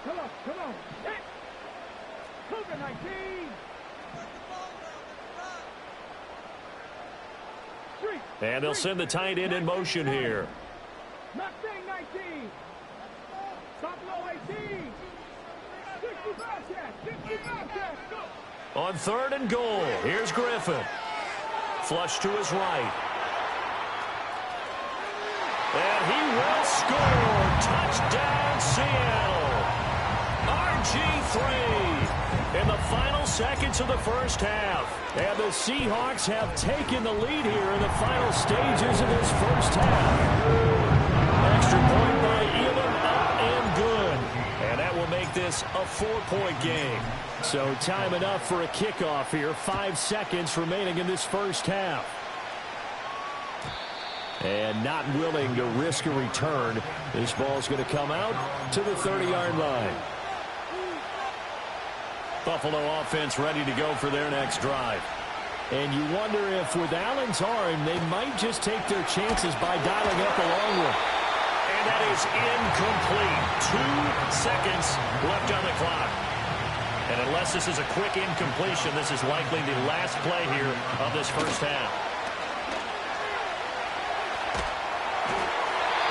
Come on. Cougar 19. And they'll send the tight end in motion here. Mustang 19. Buffalo 18. 65 catch. On 3rd and goal, here's Griffin. Flush to his right. And he will score. Touchdown, Seattle. RG3. in the final seconds of the first half. And the Seahawks have taken the lead here in the final stages of this first half. Extra point by Elam, up and good. And that will make this a 4-point game. So time enough for a kickoff here. 5 seconds remaining in this first half. And not willing to risk a return. This ball's going to come out to the 30-yard line. Buffalo offense ready to go for their next drive. And you wonder if with Allen's arm, they might just take their chances by dialing up a long one. And that is incomplete. 2 seconds left on the clock. And unless this is a quick incompletion, this is likely the last play here of this first half.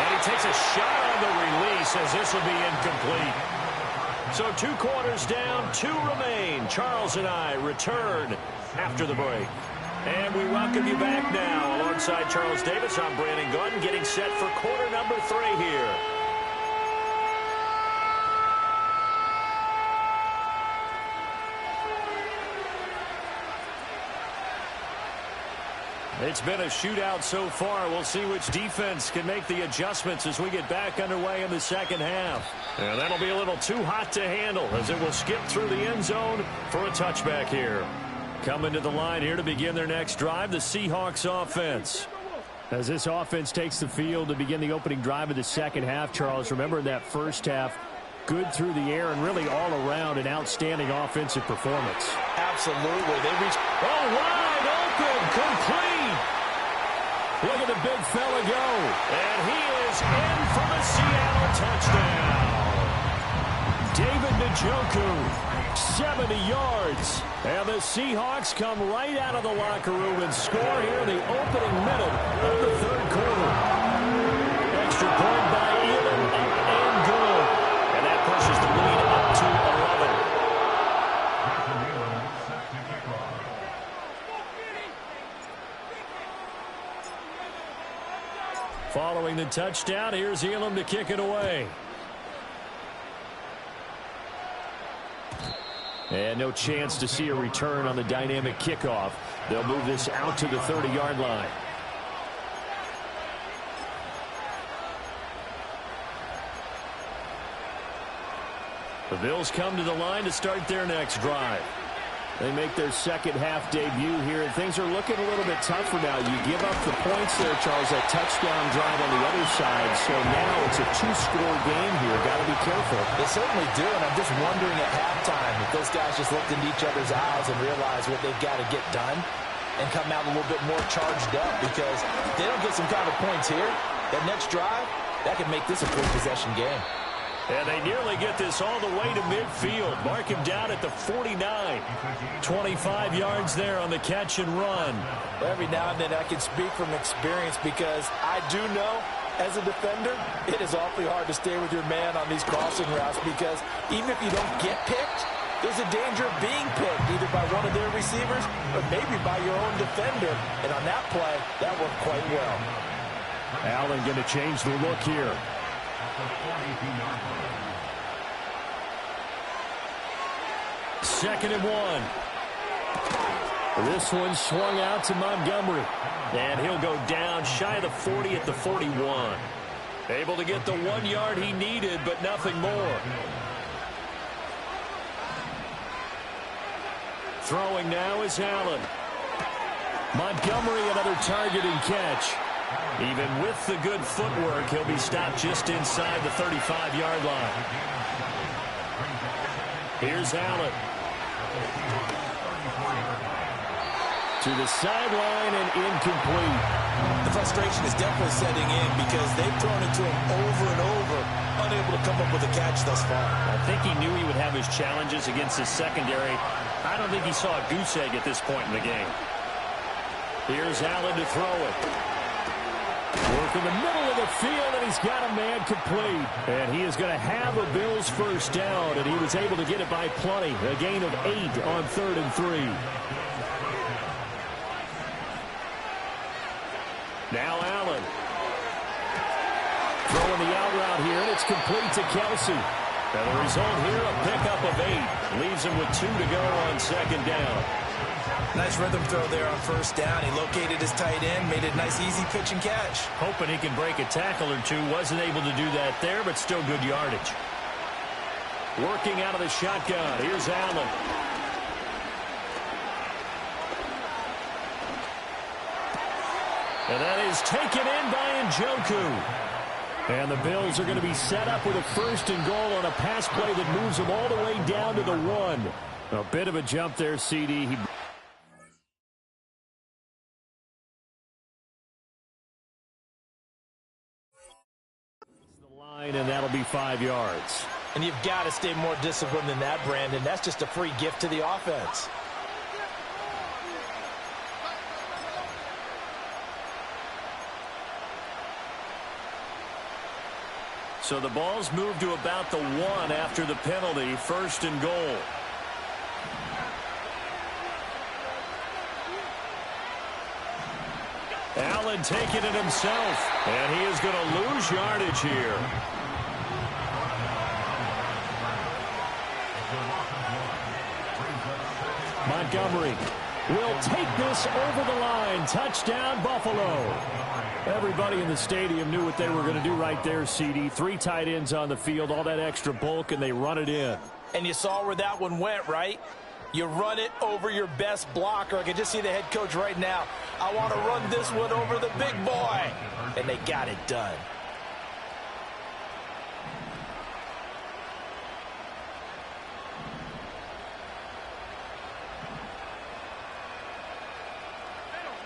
And he takes a shot on the release as this will be incomplete. So 2 quarters down, 2 remain. Charles and I return after the break. And we welcome you back now. Alongside Charles Davis, I'm Brandon Gaudin, getting set for quarter number 3 here. It's been a shootout so far. We'll see which defense can make the adjustments as we get back underway in the second half. And that'll be a little too hot to handle as it will skip through the end zone for a touchback here. Coming to the line here to begin their next drive, the Seahawks offense. As this offense takes the field to begin the opening drive of the second half, Charles, remember in that first half, good through the air and really all around an outstanding offensive performance. Absolutely. They reach. Oh, wide open, complete. Look at the big fella go. And he is in for the Seattle touchdown. David Njoku, 70 yards. And the Seahawks come right out of the locker room and score here in the opening minute of the third quarter. Extra point by Elam, up and good. And that pushes the lead up to 11. Following the touchdown, here's Elam to kick it away. And no chance to see a return on the dynamic kickoff. They'll move this out to the 30-yard line. The Bills come to the line to start their next drive. They make their second half debut here, and things are looking a little bit tougher now. You give up the points there, Charles, that touchdown drive on the other side. So now it's a 2-score game here. Got to be careful. They certainly do, and I'm just wondering at halftime if those guys just looked into each other's eyes and realized what they've got to get done and come out a little bit more charged up, because if they don't get some kind of points here, that next drive, that could make this a full possession game. And they nearly get this all the way to midfield. Mark him down at the 49. 25 yards there on the catch and run. Every now and then I can speak from experience, because I do know as a defender it is awfully hard to stay with your man on these crossing routes, because even if you don't get picked, there's a danger of being picked either by one of their receivers or maybe by your own defender. And on that play, that worked quite well. Allen going to change the look here. Second and 1. This one swung out to Montgomery. And he'll go down shy of the 40 at the 41. Able to get the 1 yard he needed, but nothing more. Throwing now is Allen. Montgomery, another target and catch. Even with the good footwork, he'll be stopped just inside the 35-yard line. Here's Allen. To the sideline and incomplete. The frustration is definitely setting in, because they've thrown it to him over and over, unable to come up with a catch thus far. I think he knew he would have his challenges against his secondary. I don't think he saw a goose egg at this point in the game. Here's Allen to throw it. Work in the middle of the field, and he's got a man complete. And he is going to have a Bills first down, and he was able to get it by plenty. A gain of 8 on 3rd and 3. Now Allen. Throwing the out route here, and it's complete to Kelsey. And the result here, a pickup of 8. Leaves him with 2 to go on second down. Nice rhythm throw there on first down. He located his tight end, made it a nice, easy pitch and catch. Hoping he can break a tackle or two. Wasn't able to do that there, but still good yardage. Working out of the shotgun. Here's Allen. And that is taken in by Njoku. And the Bills are going to be set up with a 1st and goal on a pass play that moves them all the way down to the 1. A bit of a jump there, CD. The line, and that'll be 5 yards. And you've got to stay more disciplined than that, Brandon. That's just a free gift to the offense. So the ball's moved to about the 1 after the penalty. 1st and goal. Allen taking it himself. And he is going to lose yardage here. Montgomery will take this over the line. Touchdown, Buffalo. Everybody in the stadium knew what they were going to do right there, CD. 3 tight ends on the field, all that extra bulk, and they run it in. And you saw where that one went, right? You run it over your best blocker. I can just see the head coach right now. I want to run this one over the big boy. And they got it done.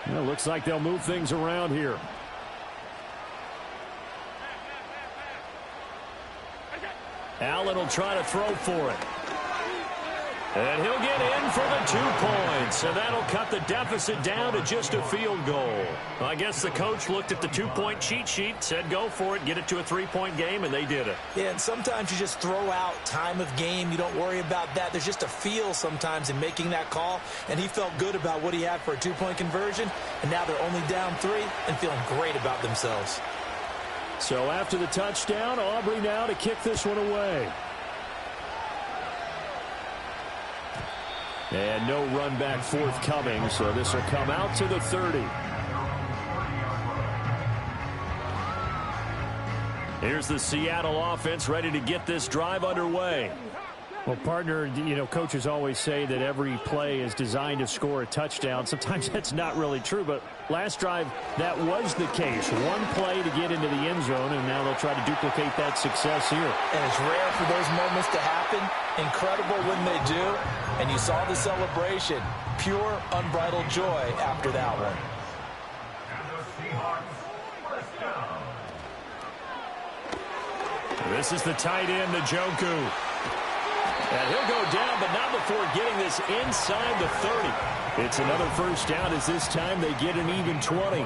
Well, looks like they'll move things around here. Allen will try to throw for it. And he'll get in for the 2 points. And that'll cut the deficit down to just a field goal. I guess the coach looked at the 2-point cheat sheet, said go for it, get it to a 3-point game, and they did it. Yeah, and sometimes you just throw out time of game. You don't worry about that. There's just a feel sometimes in making that call. And he felt good about what he had for a 2-point conversion. And now they're only down 3 and feeling great about themselves. So after the touchdown, Aubrey now to kick this one away. And no run back forthcoming, so this will come out to the 30. Here's the Seattle offense ready to get this drive underway. Well, partner, you know, coaches always say that every play is designed to score a touchdown. Sometimes that's not really true, but last drive, that was the case. One play to get into the end zone, and now they'll try to duplicate that success here. And it's rare for those moments to happen. Incredible when they do. And you saw the celebration. Pure, unbridled joy after that one. This is the tight end, Njoku. And he'll go down, but not before getting this inside the 30. It's another 1st down as this time they get an even 20.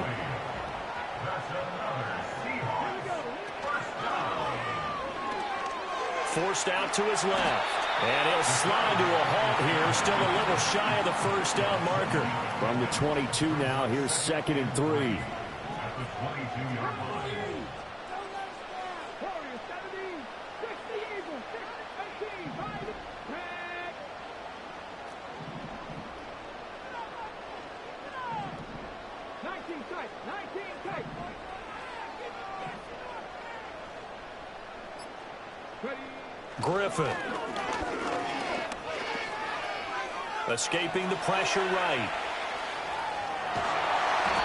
Forced out to his left. And he'll slide to a halt here. Still a little shy of the 1st down marker. From the 22 now, here's 2nd and 3. Griffin. Escaping the pressure right.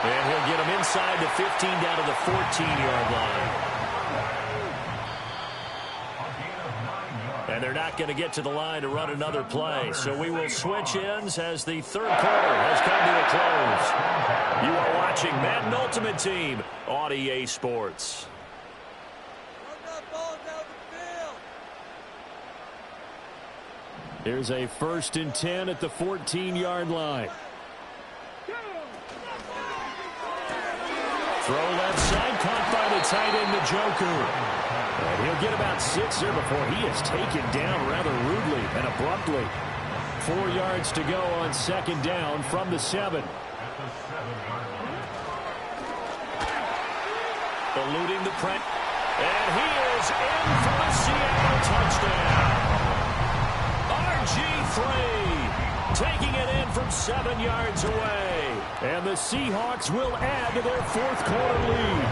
And he'll get him inside the 15 down to the 14-yard line. And they're not going to get to the line to run another play. So we will switch ends as the 3rd quarter has come to a close. You are watching Madden Ultimate Team on EA Sports. Here's a 1st and 10 at the 14-yard line. Throw left side, caught by the tight end, Njoku. And he'll get about 6 there before he is taken down rather rudely and abruptly. 4 yards to go on 2nd down from the 7. Eluding the press. And he is in for the Seattle touchdown. RG3 taking it in from 7 yards away. And the Seahawks will add to their fourth quarter lead.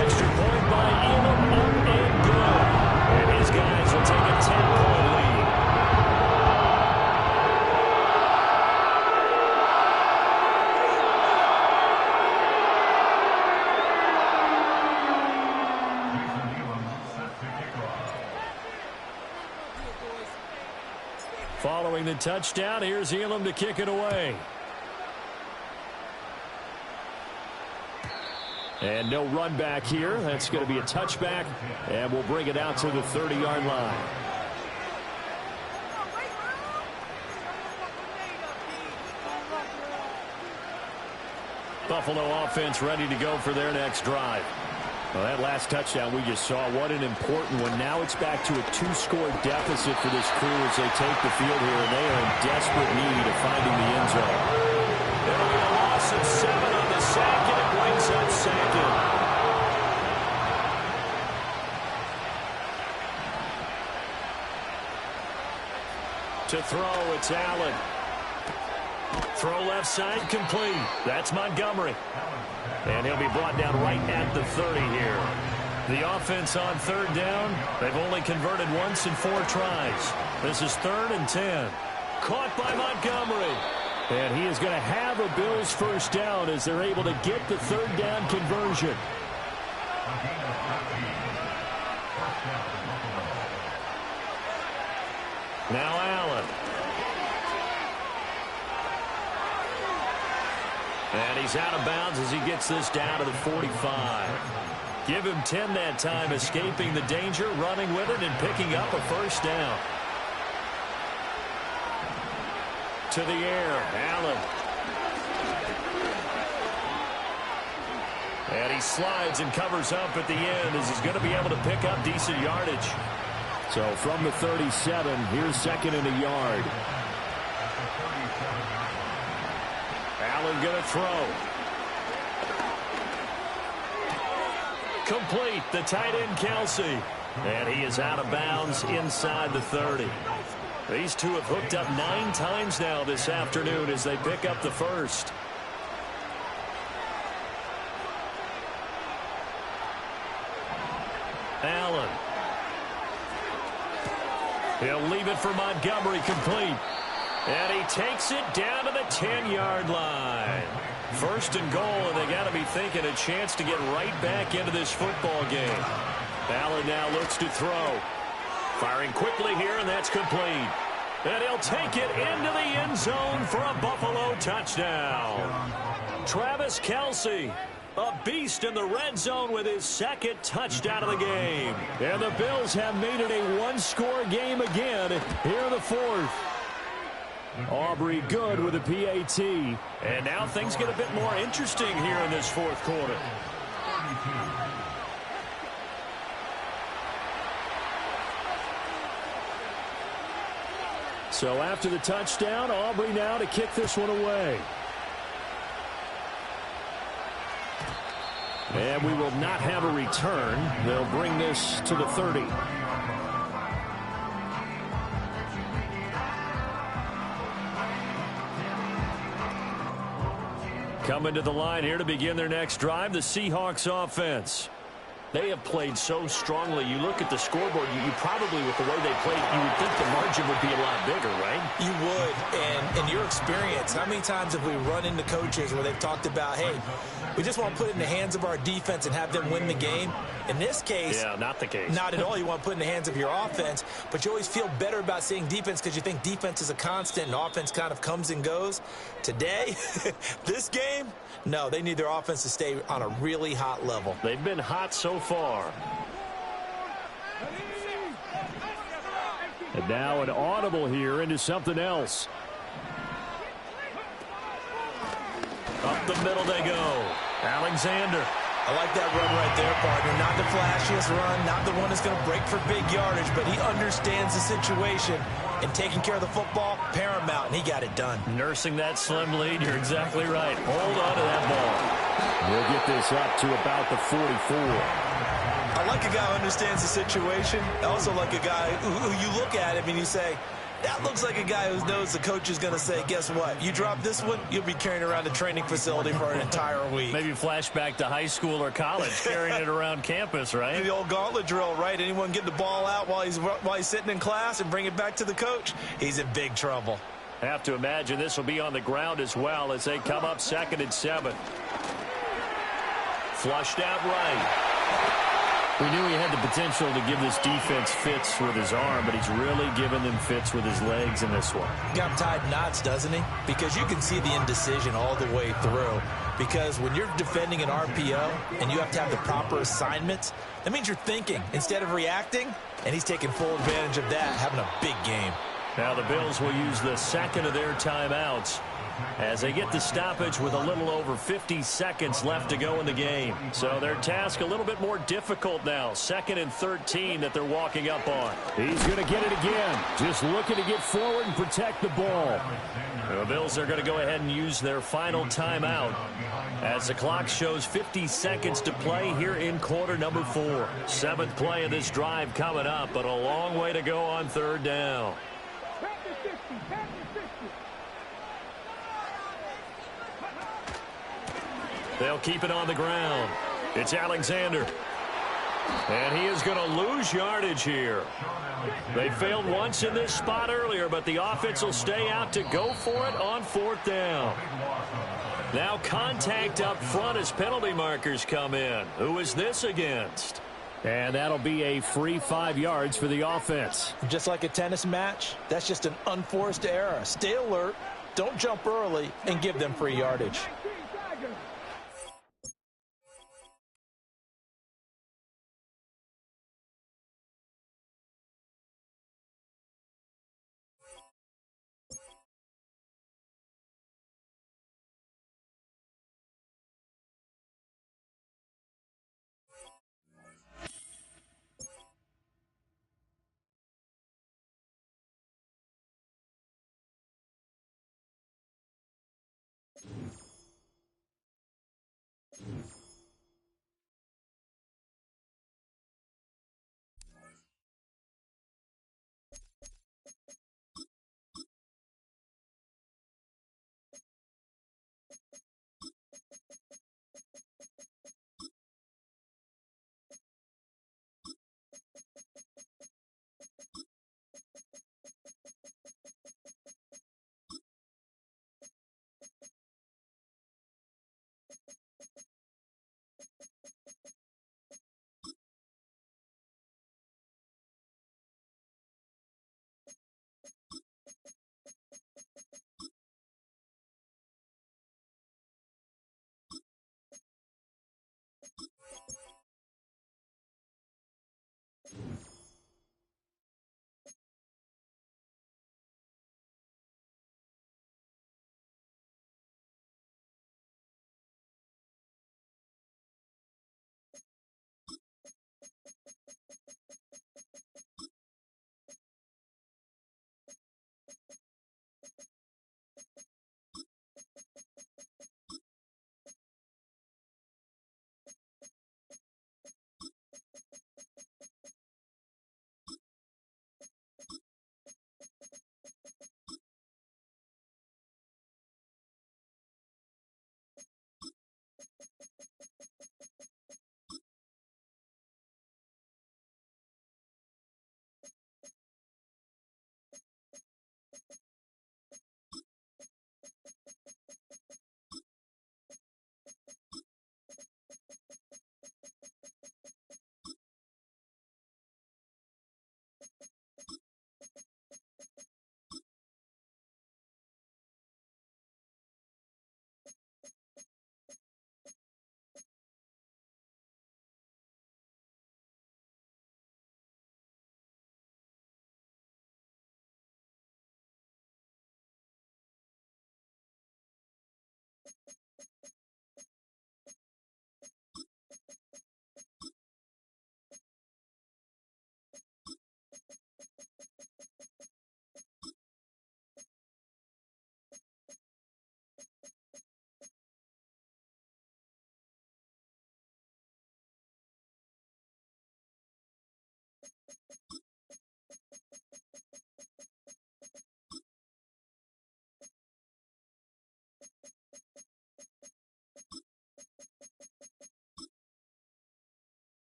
Extra point by Elam, up and good. And his guys will take a 10-point lead. Following the touchdown, here's Elam to kick it away. And no run back here. That's going to be a touchback, and we'll bring it out to the 30-yard line. Buffalo offense ready to go for their next drive. Well, that last touchdown we just saw, what an important one. Now it's back to a 2-score deficit for this crew as they take the field here, and they are in desperate need of finding the end zone. It'll be a loss of 7 on the sack, and it brings up second. To throw, it's Allen. Throw left side, complete. That's Montgomery. And he'll be brought down right at the 30 here. The offense on third down, they've only converted once in 4 tries. This is 3rd and 10. Caught by Montgomery. And he is going to have a Bills first down as they're able to get the third down conversion. Now Allen. And he's out of bounds as he gets this down to the 45. Give him 10 that time, escaping the danger, running with it, and picking up a first down. To the air, Allen. And he slides and covers up at the end as he's going to be able to pick up decent yardage. So from the 37, here's 2nd and a yard. Allen going to throw. Complete, the tight end Kelsey. And he is out of bounds inside the 30. These two have hooked up 9 times now this afternoon as they pick up the first. Allen. He'll leave it for Montgomery, complete. And he takes it down to the 10-yard line. 1st and goal, and they got to be thinking a chance to get right back into this football game. Allen now looks to throw. Firing quickly here, and that's complete. And he'll take it into the end zone for a Buffalo touchdown. Travis Kelce, a beast in the red zone with his 2nd touchdown of the game. And the Bills have made it a 1-score game again here in the 4th. Aubrey good with a PAT. And now things get a bit more interesting here in this 4th quarter. So after the touchdown, Aubrey now to kick this one away. And we will not have a return. They'll bring this to the 30. Coming to the line here to begin their next drive, the Seahawks offense. They have played so strongly. You look at the scoreboard, you probably, with the way they played, you would think the margin would be a lot bigger, right? You would. And in your experience, how many times have we run into coaches where they've talked about, hey, we just want to put it in the hands of our defense and have them win the game? In this case, yeah, not the case. Not at all. You want to put it in the hands of your offense, but you always feel better about seeing defense because you think defense is a constant and offense kind of comes and goes. Today, this game, no, they need their offense to stay on a really hot level. They've been hot so far. And now an audible here into something else. Up the middle they go. Alexander. I like that run right there, partner. Not the flashiest run, not the one that's going to break for big yardage, but he understands the situation, and taking care of the football, paramount, and he got it done. Nursing that slim lead, you're exactly right. Hold on to that ball. We'll get this up to about the 44. I like a guy who understands the situation. I also like a guy who you look at him and you say, that looks like a guy who knows the coach is going to say, guess what? You drop this one, you'll be carrying around the training facility for an entire week. Maybe flashback to high school or college, carrying it around campus, right? The old gauntlet drill, right? Anyone get the ball out while he's sitting in class and bring it back to the coach? He's in big trouble. Have to imagine this will be on the ground as well as they come up 2nd and 7. Flushed out right. We knew he had the potential to give this defense fits with his arm, but he's really given them fits with his legs in this one. Got him tied knots, doesn't he? Because you can see the indecision all the way through. Because when you're defending an RPO and you have to have the proper assignments, that means you're thinking instead of reacting, and he's taking full advantage of that, having a big game. Now the Bills will use the second of their timeouts as they get the stoppage with a little over 50 seconds left to go in the game. So their task a little bit more difficult now. 2nd and 13 that they're walking up on. He's going to get it again. Just looking to get forward and protect the ball. The Bills are going to go ahead and use their final timeout as the clock shows 50 seconds to play here in quarter number 4. 7th play of this drive coming up, but a long way to go on 3rd down. They'll keep it on the ground. It's Alexander. And he is going to lose yardage here. They failed once in this spot earlier, but the offense will stay out to go for it on 4th down. Now contact up front as penalty markers come in. Who is this against? And that'll be a free 5 yards for the offense. Just like a tennis match, that's just an unforced error. Stay alert, don't jump early, and give them free yardage.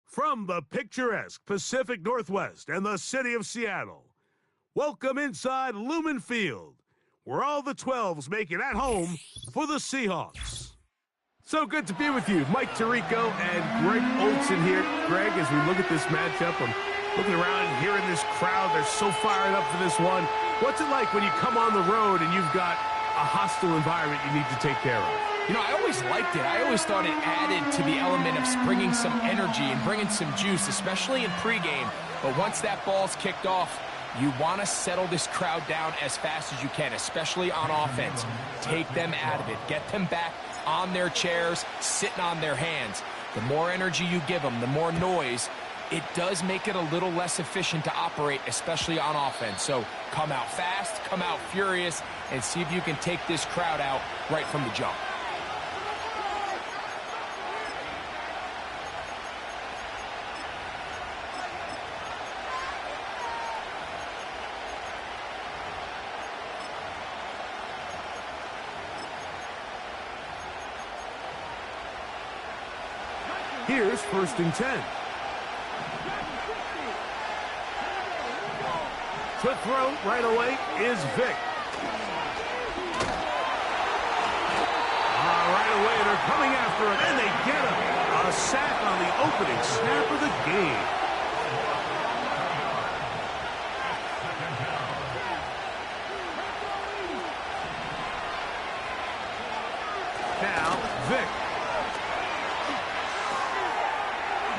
From the picturesque Pacific Northwest and the city of Seattle, welcome inside Lumen Field, where all the 12s make it at home for the Seahawks. So good to be with you. Mike Tirico and Greg Olsen here. Greg, as we look at this matchup, I'm looking around and hearing this crowd. They're so fired up for this one. What's it like when you come on the road and you've got a hostile environment you need to take care of? You know, I always liked it. I always thought it added to the element of bringing some energy and bringing some juice, especially in pregame. But once that ball's kicked off, you want to settle this crowd down as fast as you can, especially on offense. Take them out of it. Get them back on their chairs, sitting on their hands. The more energy you give them, the more noise, it does make it a little less efficient to operate, especially on offense. So come out fast, come out furious, and see if you can take this crowd out right from the jump. Here's 1st and 10. To throw right away is Vick. Right away, they're coming after him, and they get him. A sack on the opening snap of the game. Now, Vick.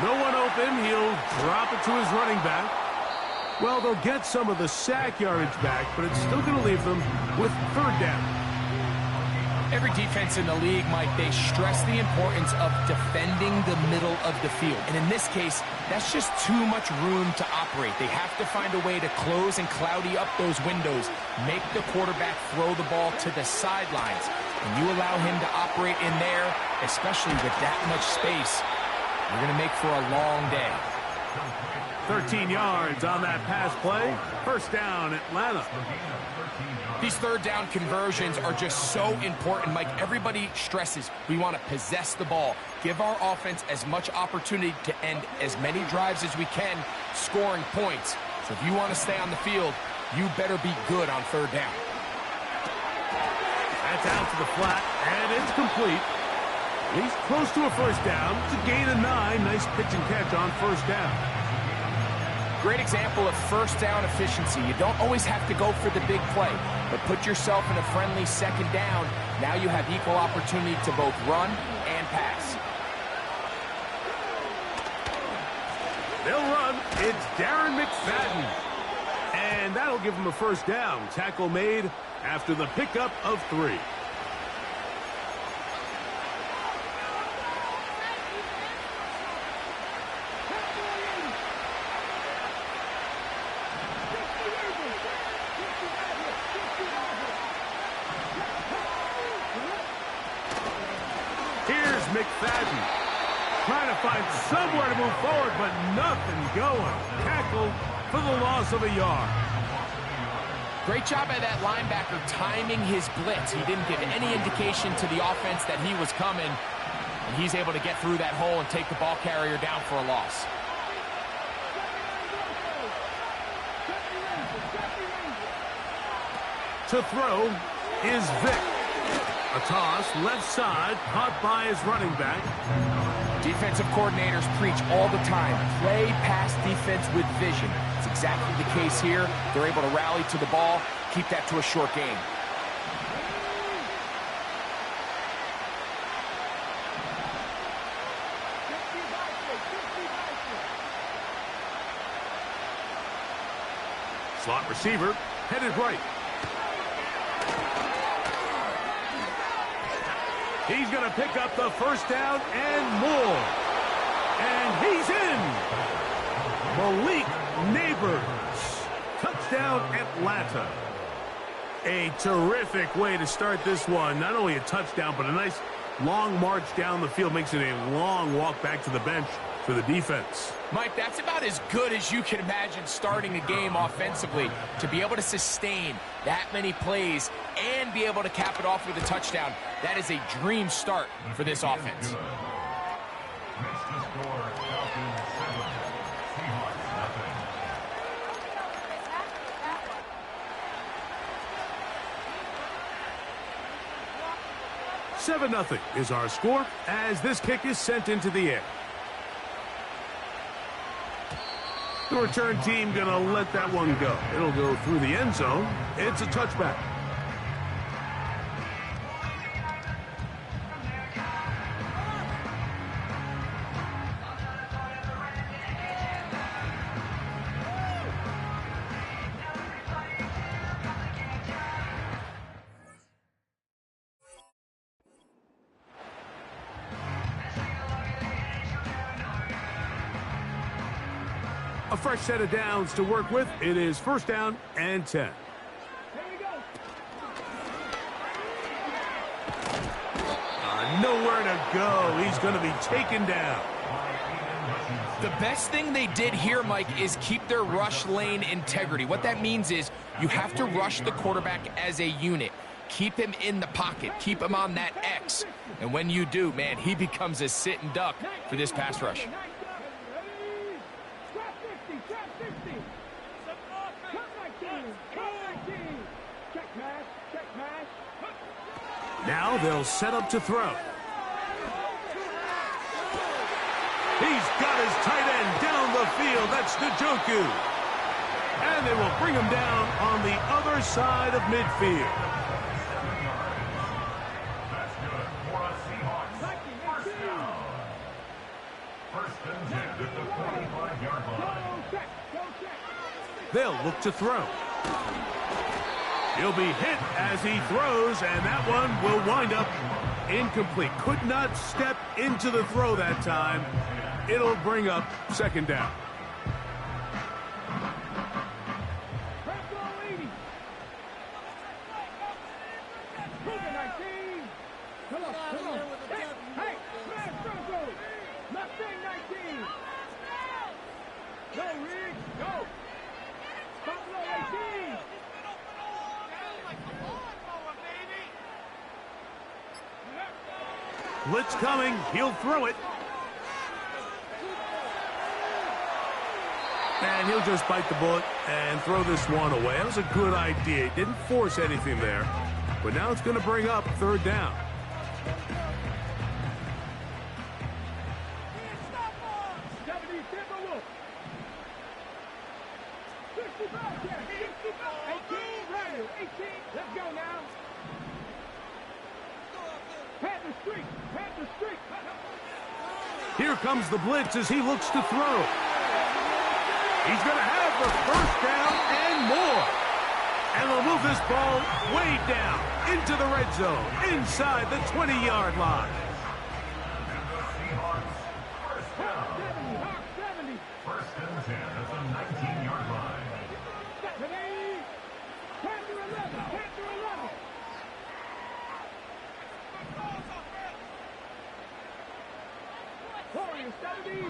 No one open. He'll drop it to his running back. Well, they'll get some of the sack yardage back, but it's still going to leave them with 3rd down. Every defense in the league, Mike, they stress the importance of defending the middle of the field. And in this case, that's just too much room to operate. They have to find a way to close and cloudy up those windows, make the quarterback throw the ball to the sidelines. And you allow him to operate in there, especially with that much space, you're going to make for a long day. 13 yards on that pass play. 1st down, Atlanta. These 3rd down conversions are just so important, Mike. Everybody stresses we want to possess the ball, give our offense as much opportunity to end as many drives as we can, scoring points. So if you want to stay on the field, you better be good on 3rd down. That's out to the flat, and it's complete. He's close to a 1st down. It's a gain of 9. Nice pitch and catch on 1st down. Great example of 1st down efficiency. You don't always have to go for the big play, but put yourself in a friendly 2nd down. Now you have equal opportunity to both run and pass. They'll run. It's Darren McFadden. And that'll give him a 1st down. Tackle made after the pickup of 3. McFadden trying to find somewhere to move forward, but nothing going. Tackled for the loss of a yard. Great job by that linebacker timing his blitz. He didn't give any indication to the offense that he was coming, and he's able to get through that hole and take the ball carrier down for a loss. To throw is Vick. A toss, left side, caught by his running back. Defensive coordinators preach all the time, play pass defense with vision. It's exactly the case here. They're able to rally to the ball, keep that to a short game. Slot receiver, headed right. He's going to pick up the 1st down and more. And he's in. Malik Neighbors. Touchdown, Atlanta. A terrific way to start this one. Not only a touchdown, but a nice long march down the field. Makes it a long walk back to the bench for the defense. Mike, that's about as good as you can imagine starting a game offensively. To be able to sustain that many plays and be able to cap it off with a touchdown, that is a dream start for this offense. Makes the score Falcons 7, Seahawks nothing. Seven 0 is our score as this kick is sent into the air. The return team gonna let that one go. It'll go through the end zone. It's a touchback. A fresh set of downs to work with. It is first down and 10. Nowhere to go. He's going to be taken down. The best thing they did here, Mike, is keep their rush lane integrity. What that means is you have to rush the quarterback as a unit. Keep him in the pocket. Keep him on that X. And when you do, man, he becomes a sit and duck for this pass rush. Now they'll set up to throw. He's got his tight end down the field. That's Njoku. And they will bring him down on the other side of midfield. That's good for a Seahawks first down. First and 10 at the 45-yard line. They'll look to throw. He'll be hit as he throws, and that one will wind up incomplete. Could not step into the throw that time. It'll bring up second down. Blitz coming. He'll throw it. And he'll just bite the bullet and throw this one away. That was a good idea. He didn't force anything there. But now it's going to bring up third down. Let's go now. Pat the street. Pat the street. Here comes the blitz as he looks to throw. He's going to have the first down and more. And they'll move this ball way down into the red zone, inside the 20-yard line. And the Seahawks first down. 70. First and 10 at the 19-yard line. 70. 10 to 11. 10 to 11. Warriors 70.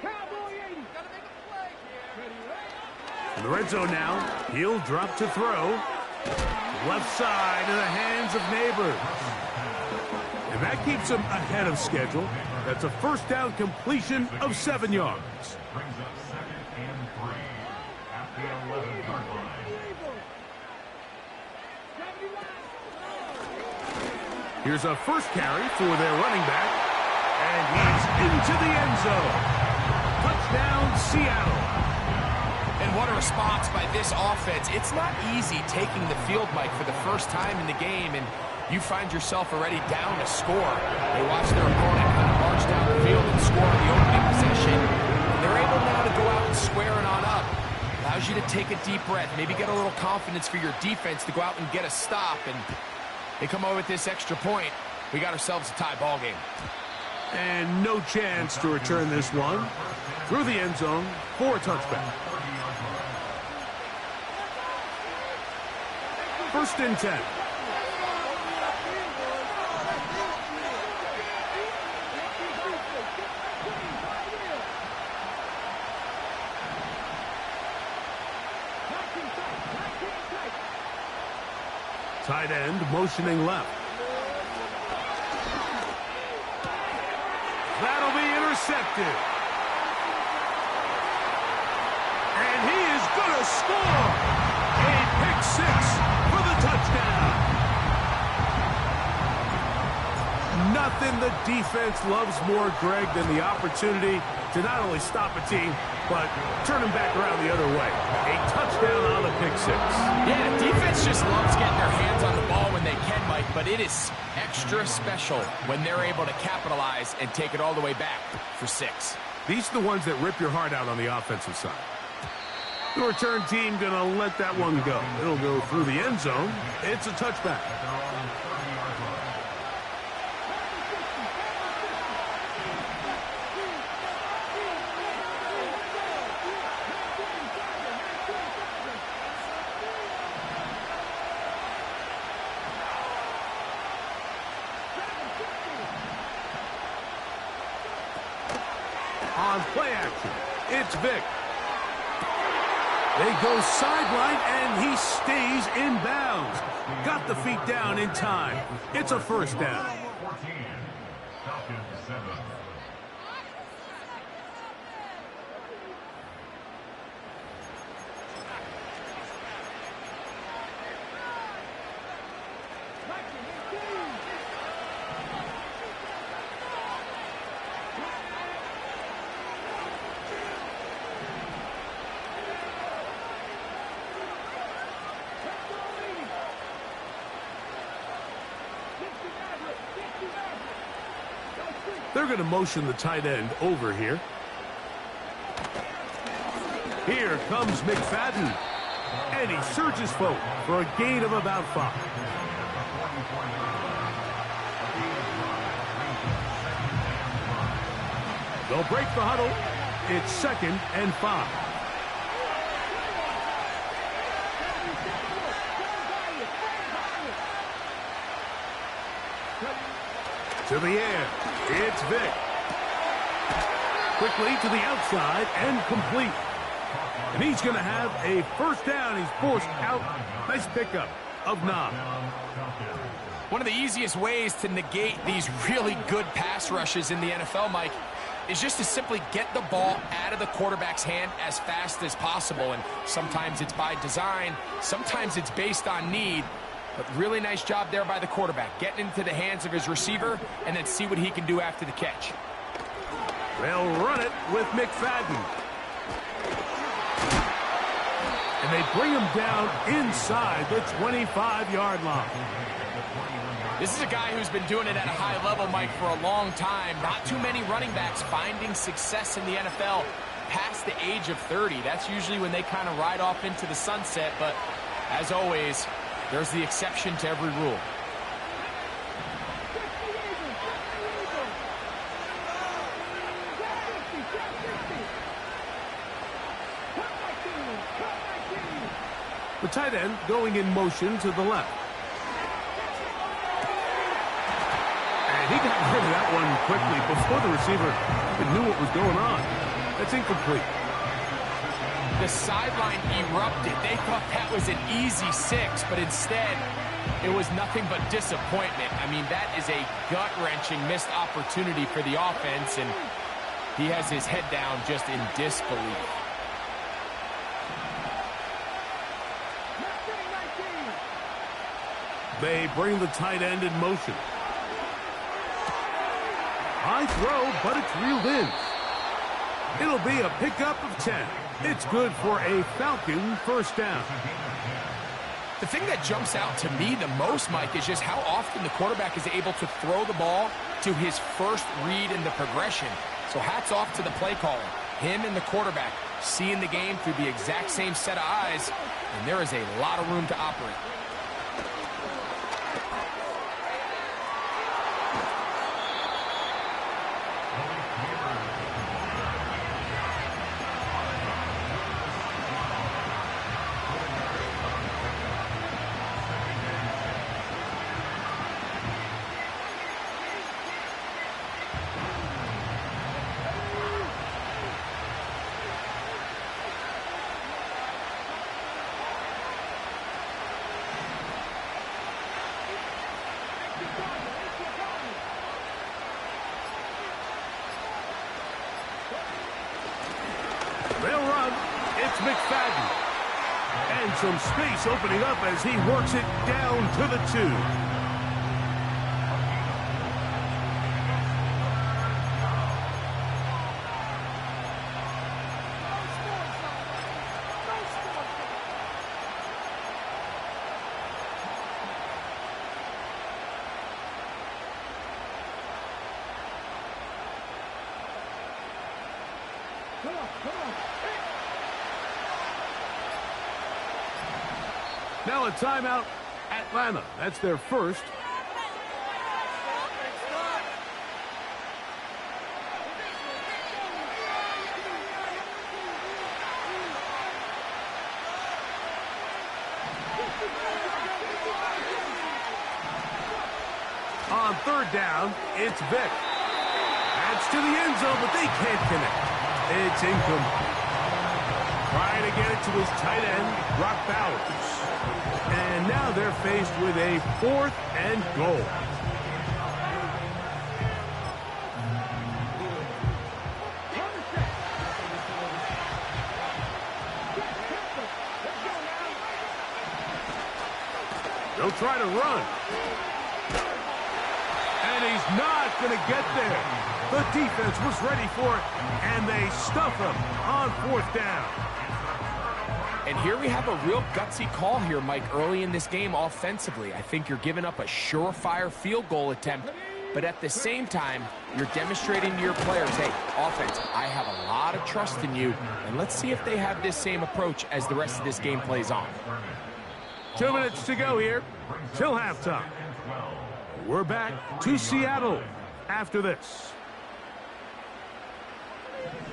Cowboy 80. In the red zone now, he'll drop to throw. Left side in the hands of Neighbors. And that keeps him ahead of schedule. That's a first down completion of 7 yards. Brings up second and 3 at the 11-yard line. Here's a first carry for their running back. And he's into the end zone. Touchdown, Seattle. And what a response by this offense. It's not easy taking the field, Mike, for the first time in the game, and you find yourself already down to score. They watch their opponent kind of march down the field and score on the opening possession. And they're able now to go out and square it on up. Allows you to take a deep breath, maybe get a little confidence for your defense to go out and get a stop. And they come over with this extra point. We got ourselves a tie ball game. And no chance to return this one through the end zone for a touchback. First and 10. Tight end motioning left. That'll be intercepted. And he is going to score. A pick six for the touchdown. Nothing the defense loves more, Greg, than the opportunity to not only stop a team, but turn them back around the other way. A touchdown on the pick six. Yeah, defense just loves getting their hands on the ball when they can, Mike, but it is extra special when they're able to capitalize and take it all the way back for 6. These are the ones that rip your heart out on the offensive side. The return team going to let that one go. It'll go through the end zone. It's a touchback. On play action, it's Vick. They go sideline, and he stays in bounds. Got the feet down in time. It's a first down. 14, Falcons 7. They're going to motion the tight end over here. Here comes McFadden. And he surges forward for a gain of about 5. They'll break the huddle. It's 2nd and 5. To the air. It's Vick. Quickly to the outside and complete. And he's going to have a first down. He's forced out. Nice pickup of 9. One of the easiest ways to negate these really good pass rushes in the NFL, Mike, is just to simply get the ball out of the quarterback's hand as fast as possible. And sometimes it's by design. Sometimes it's based on need. But really nice job there by the quarterback, getting into the hands of his receiver and then see what he can do after the catch. They'll run it with McFadden. And they bring him down inside the 25-yard line. This is a guy who's been doing it at a high level, Mike, for a long time. Not too many running backs finding success in the NFL past the age of 30. That's usually when they kind of ride off into the sunset. But as always, there's the exception to every rule. The tight end going in motion to the left. And he got rid of that one quickly before the receiver even knew what was going on. That's incomplete. The sideline erupted. They thought that was an easy 6, but instead, it was nothing but disappointment. I mean, that is a gut-wrenching missed opportunity for the offense, and he has his head down just in disbelief. They bring the tight end in motion. High throw, but it's reeled in. It'll be a pickup of 10. It's good for a Falcon first down. The thing that jumps out to me the most, Mike, is just how often the quarterback is able to throw the ball to his first read in the progression. So hats off to the play caller. Him and the quarterback seeing the game through the exact same set of eyes, and there is a lot of room to operate. It's McFadden. And some space opening up as he works it down to the 2. Now a timeout, Atlanta. That's their first. On third down, it's Vick. That's to the end zone, but they can't connect. It's incomplete. Trying to get it to his tight end, Brock Bowers. And now they're faced with a 4th and goal. They'll try to run. And he's not going to get there. The defense was ready for it, and they stuff him on 4th down. And here we have a real gutsy call here, Mike, early in this game offensively. I think you're giving up a surefire field goal attempt, but at the same time, you're demonstrating to your players, hey, offense, I have a lot of trust in you, and let's see if they have this same approach as the rest of this game plays on. 2 minutes to go here till halftime. We're back to Seattle after this.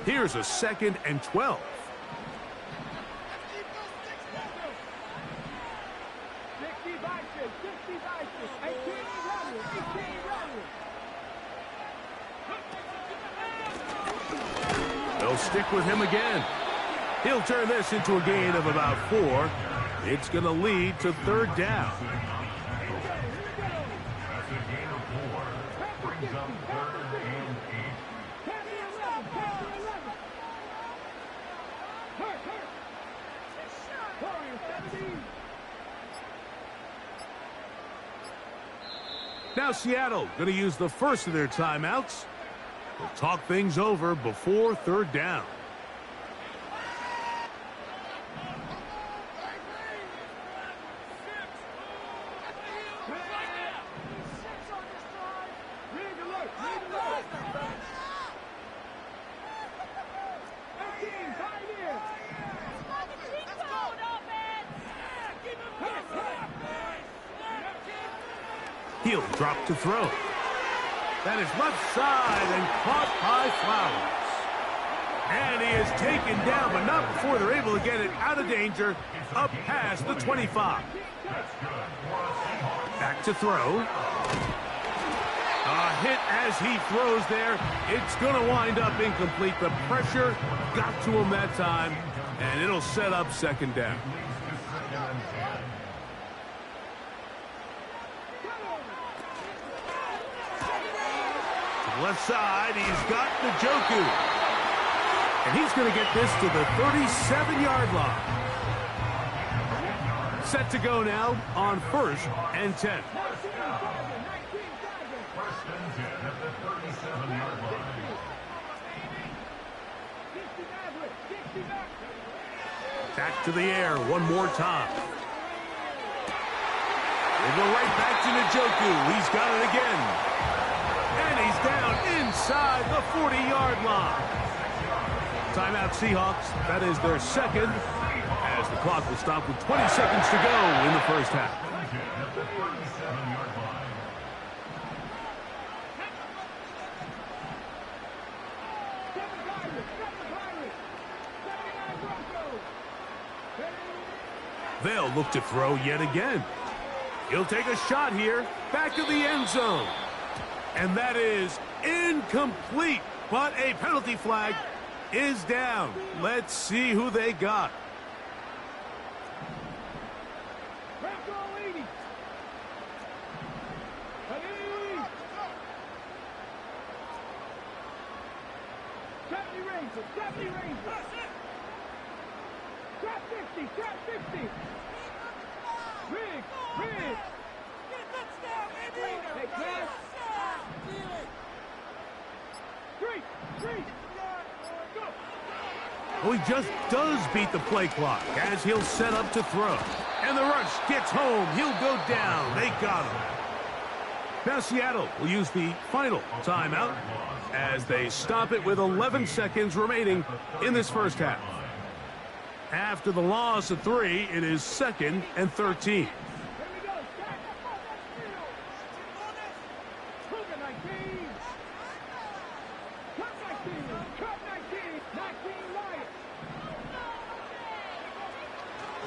Here's a 2nd and 12. They'll stick with him again. He'll turn this into a gain of about 4. It's going to lead to 3rd down. That's a gain of 4. Brings up 3rd and 8. Now Seattle going to use the first of their timeouts. They'll talk things over before 3rd down. He'll drop to throw. That is left side and caught by Flowers. And he is taken down, but not before they're able to get it out of danger, up past the 25. Back to throw. A hit as he throws there. It's going to wind up incomplete. The pressure got to him that time, and it'll set up 2nd down. Left side, he's got Njoku. And he's going to get this to the 37-yard line. Set to go now on 1st and 10. Back to the air one more time. We'll go right back to Njoku. He's got it again. And he's down inside the 40-yard line. Timeout Seahawks. That is their 2nd, as the clock will stop with 20 seconds to go in the first half. They'll look to throw yet again. He'll take a shot here, back of the end zone. And that is incomplete, but a penalty flag is down. Let's see who they got. Trap 50, trap 50. Rig. Hey, pass. Three. Go. Well, he just does beat the play clock as he'll set up to throw. And the rush gets home. He'll go down. They got him. Now Seattle will use the final timeout as they stop it with 11 seconds remaining in this first half. After the loss of 3, it is 2nd and 13.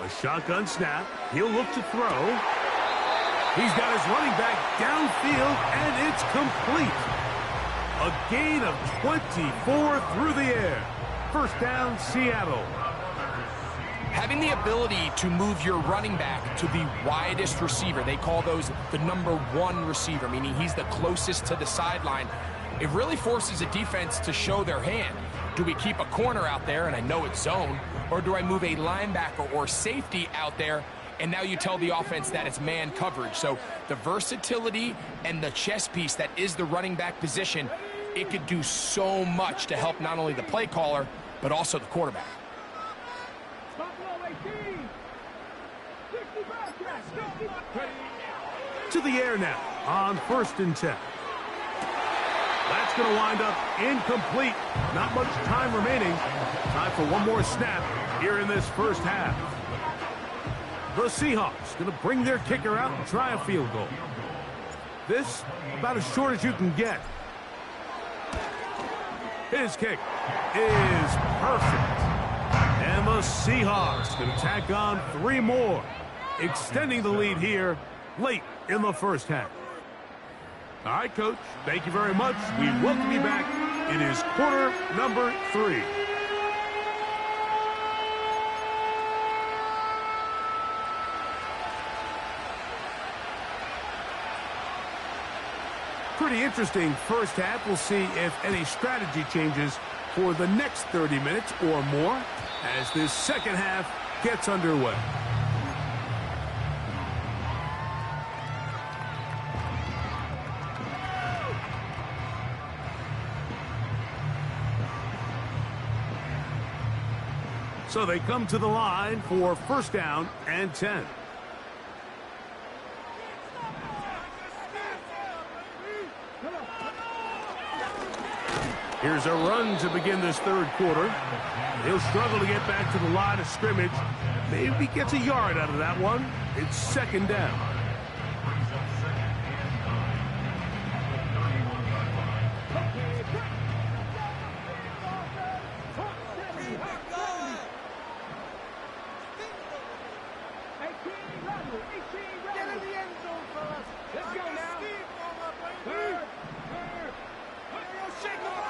A shotgun snap. He'll look to throw. He's got his running back downfield, and it's complete. A gain of 24 through the air. First down, Seattle. Having the ability to move your running back to the widest receiver, they call those the number 1 receiver, meaning he's the closest to the sideline. It really forces a defense to show their hand. Do we keep a corner out there, and I know it's zone, or do I move a linebacker or safety out there, and now you tell the offense that it's man coverage? So the versatility and the chess piece that is the running back position, it could do so much to help not only the play caller, but also the quarterback. To the air now on 1st and 10. That's going to wind up incomplete. Not much time remaining. Time for one more snap here in this first half. The Seahawks going to bring their kicker out and try a field goal. This about as short as you can get. His kick is perfect. And the Seahawks can tack on 3 more, extending the lead here late in the first half. All right, Coach, thank you very much. We welcome you back. It is quarter number 3. Pretty interesting first half. We'll see if any strategy changes for the next 30 minutes or more as this second half gets underway. So they come to the line for first down and 10. Here's a run to begin this third quarter. He'll struggle to get back to the line of scrimmage. Maybe gets a yard out of that one. It's second down.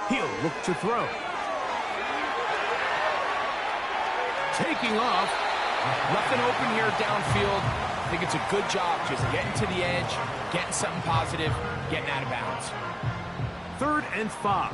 He'll look to throw. Taking off. Nothing open here downfield. I think it's a good job just getting to the edge, getting something positive, getting out of bounds. 3rd and 5.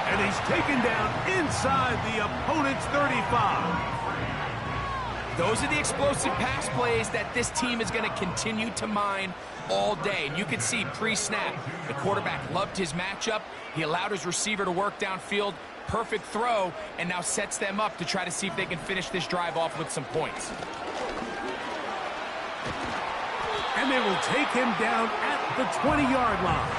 And he's taken down inside the opponent's 35. Those are the explosive pass plays that this team is going to continue to mine all day. And you can see pre-snap, the quarterback loved his matchup. He allowed his receiver to work downfield. Perfect throw, and now sets them up to try to see if they can finish this drive off with some points. And they will take him down at the 20-yard line.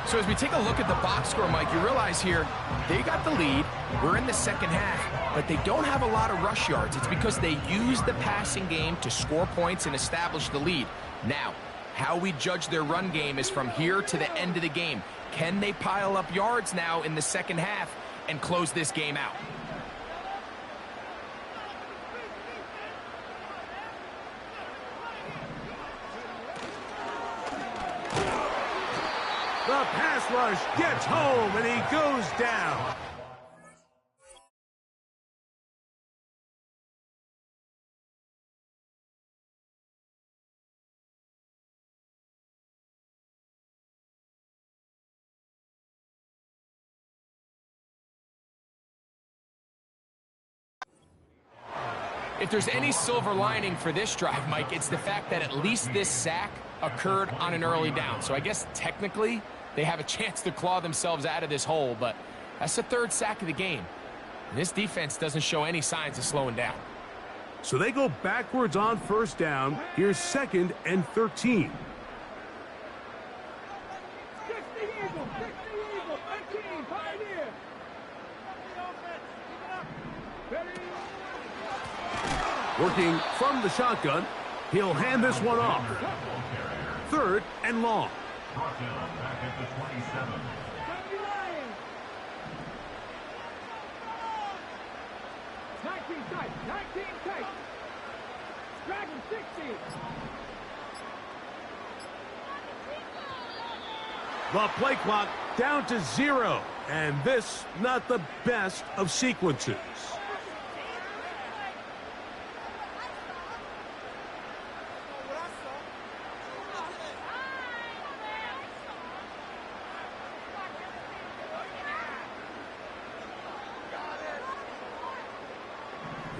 So as we take a look at the box score, Mike, you realize here they got the lead. We're in the second half, but they don't have a lot of rush yards. It's because they use the passing game to score points and establish the lead. Now, how we judge their run game is from here to the end of the game. Can they pile up yards now in the second half and close this game out? The pass rush gets home, and he goes down. If there's any silver lining for this drive, Mike, it's the fact that at least this sack occurred on an early down. So I guess technically they have a chance to claw themselves out of this hole, but that's the third sack of the game. And this defense doesn't show any signs of slowing down. So they go backwards on first down. Here's 2nd and 13. Working from the shotgun, he'll hand this one off. 3rd and long. Brought down back at the 27. 19 tight, 19 tight. Dragon 60. The play clock down to 0, and this not the best of sequences.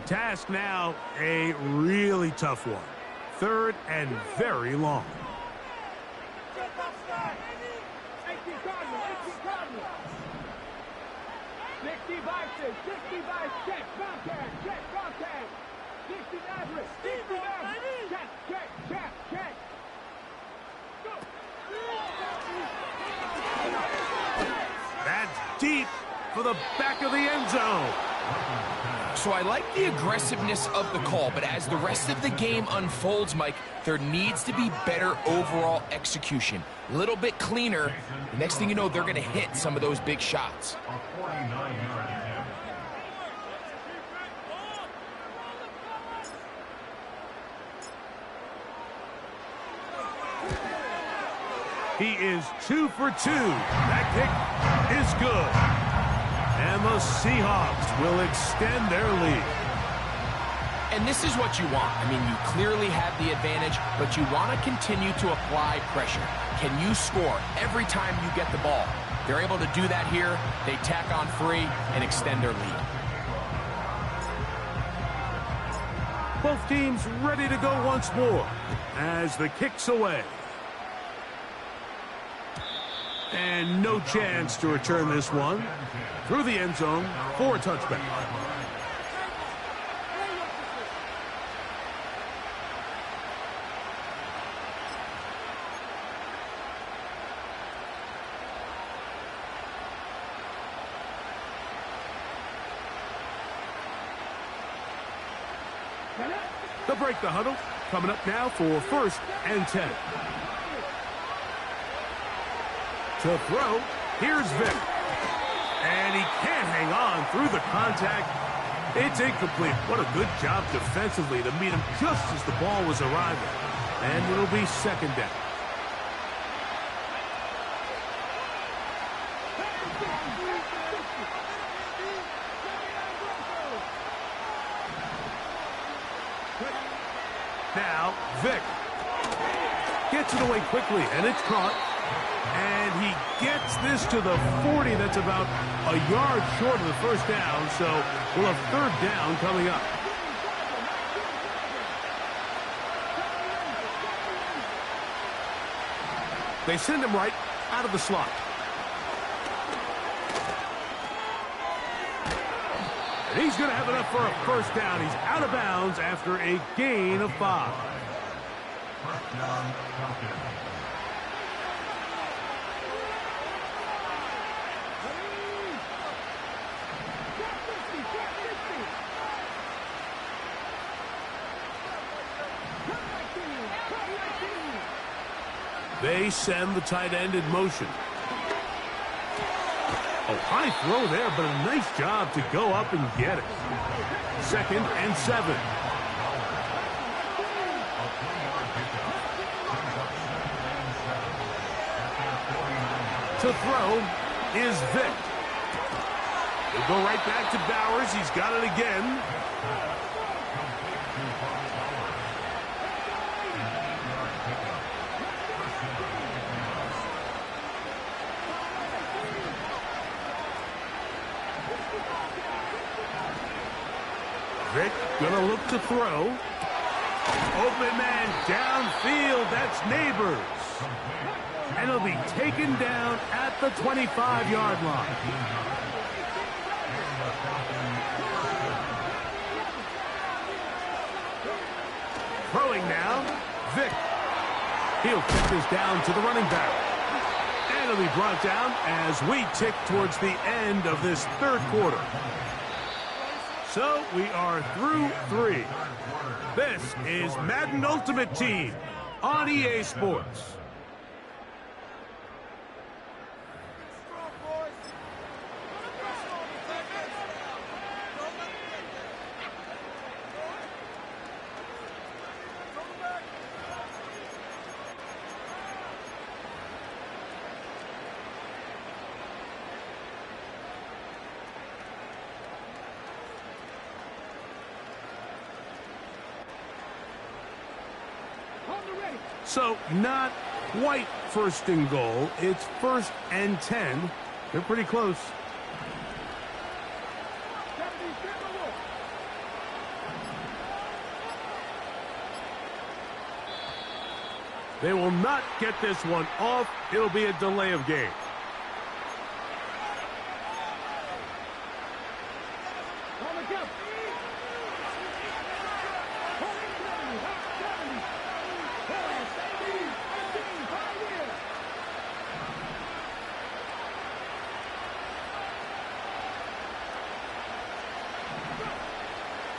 Task now, a really tough one. 3rd and very long. 65, check, contact. 60 average, 60 average. Check. Go. That's deep for the back of the end zone. So I like the aggressiveness of the call, but as the rest of the game unfolds, Mike, there needs to be better overall execution. A little bit cleaner. The next thing you know, they're going to hit some of those big shots. A 49-yard attempt. He is 2 for 2. That kick is good. And the Seahawks will extend their lead. And this is what you want. I mean, you clearly have the advantage, but you want to continue to apply pressure. Can you score every time you get the ball? They're able to do that here. They tack on 3 and extend their lead. Both teams ready to go once more as the kick's away. And no chance to return this one through the end zone for a touchback. They'll break the huddle. Coming up now for 1st and 10. To throw, here's Vick. And he can't hang on through the contact. It's incomplete. What a good job defensively to meet him just as the ball was arriving. And it'll be 2nd down. Now, Vick gets it away quickly, and it's caught. And he gets this to the 40. That's about a yard short of the first down, so we'll have 3rd down coming up. They send him right out of the slot. And he's going to have enough for a 1st down. He's out of bounds after a gain of 5. First down, Falcons. They send the tight end in motion. Oh, high throw there, but a nice job to go up and get it. 2nd and 7. To throw is Vick. He'll go right back to Bowers. He's got it again. Vick gonna look to throw. Open man downfield. That's Neighbors. And he'll be taken down at the 25-yard line. Throwing now, Vick. He'll kick this down to the running back. And it'll be brought down as we tick towards the end of this third quarter. So we are through 3. This is Madden Ultimate Team on EA Sports. So not quite first and goal. It's 1st and 10. They're pretty close. They will not get this one off. It'll be a delay of game.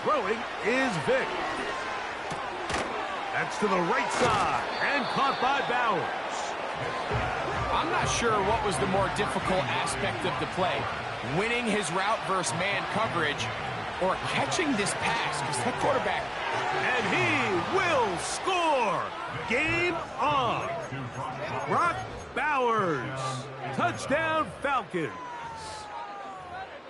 Throwing is Vick. That's to the right side and caught by Bowers. I'm not sure what was the more difficult aspect of the play. Winning his route versus man coverage or catching this pass because that quarterback. And he will score. Game on. Brock Bowers. Touchdown Falcons.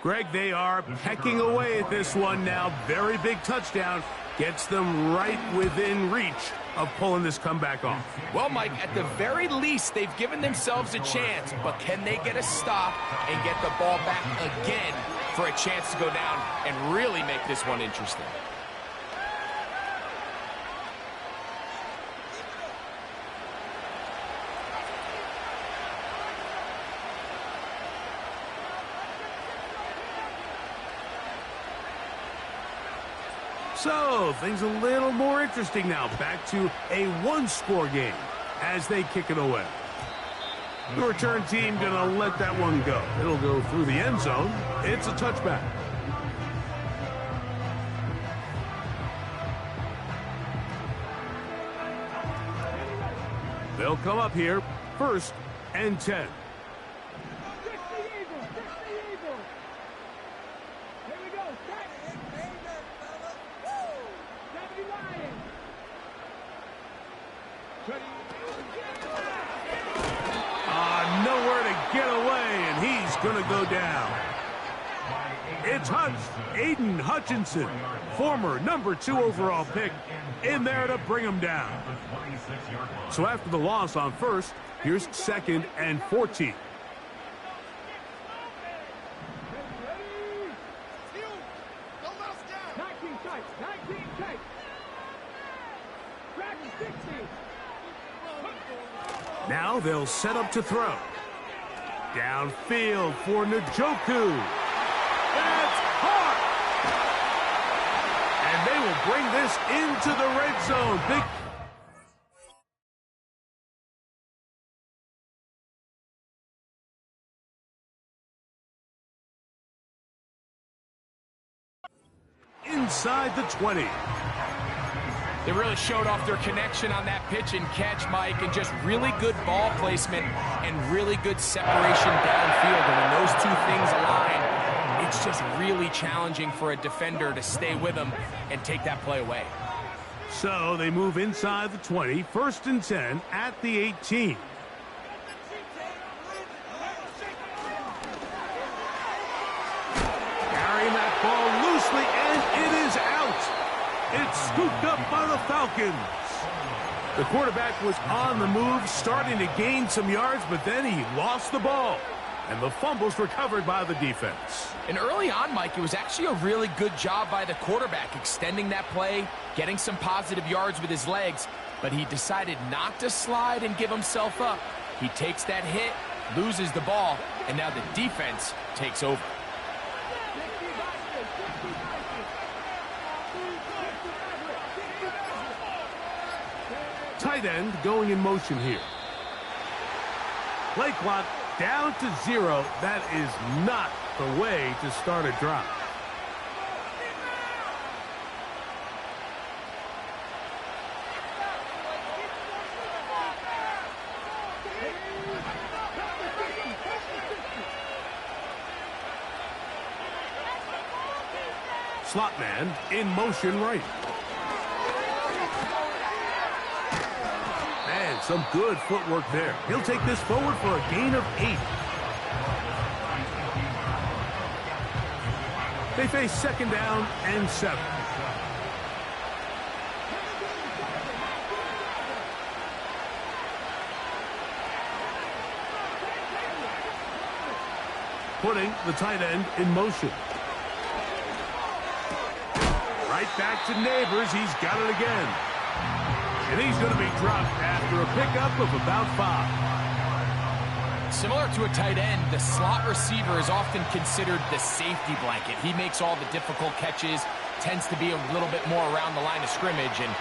Greg, they are pecking away at this one now. Very big touchdown. Gets them right within reach of pulling this comeback off. Well, Mike, at the very least, they've given themselves a chance. But can they get a stop and get the ball back again for a chance to go down and really make this one interesting? So, things a little more interesting now. Back to a one-score game as they kick it away. The return team going to let that one go. It'll go through the end zone. It's a touchback. They'll come up here, 1st and 10. Nowhere to get away, and he's going to go down. It's Aiden Hutchinson, former number 2 overall pick, in there to bring him down. So after the loss on 1st, here's 2nd and 14. Now they'll set up to throw. Downfield for Njoku. That's caught. And they will bring this into the red zone. Big. Inside the 20. They really showed off their connection on that pitch and catch, Mike, and just really good ball placement and really good separation downfield. And when those two things align, it's just really challenging for a defender to stay with them and take that play away. So they move inside the 20, 1st and 10 at the 18. scooped up by the Falcons. The quarterback was on the move, starting to gain some yards, but then he lost the ball. And the fumble's recovered by the defense. And early on, Mike, it was actually a really good job by the quarterback, extending that play, getting some positive yards with his legs, but he decided not to slide and give himself up. He takes that hit, loses the ball, and now the defense takes over. Tight end going in motion here. Play clock down to 0. That is not the way to start a drive. Slot man in motion right. And some good footwork there. He'll take this forward for a gain of 8. They face second down and 7. Putting the tight end in motion. Right back to Neighbors. He's got it again. And he's going to be dropped after a pickup of about 5. Similar to a tight end, the slot receiver is often considered the safety blanket. He makes all the difficult catches, tends to be a little bit more around the line of scrimmage, and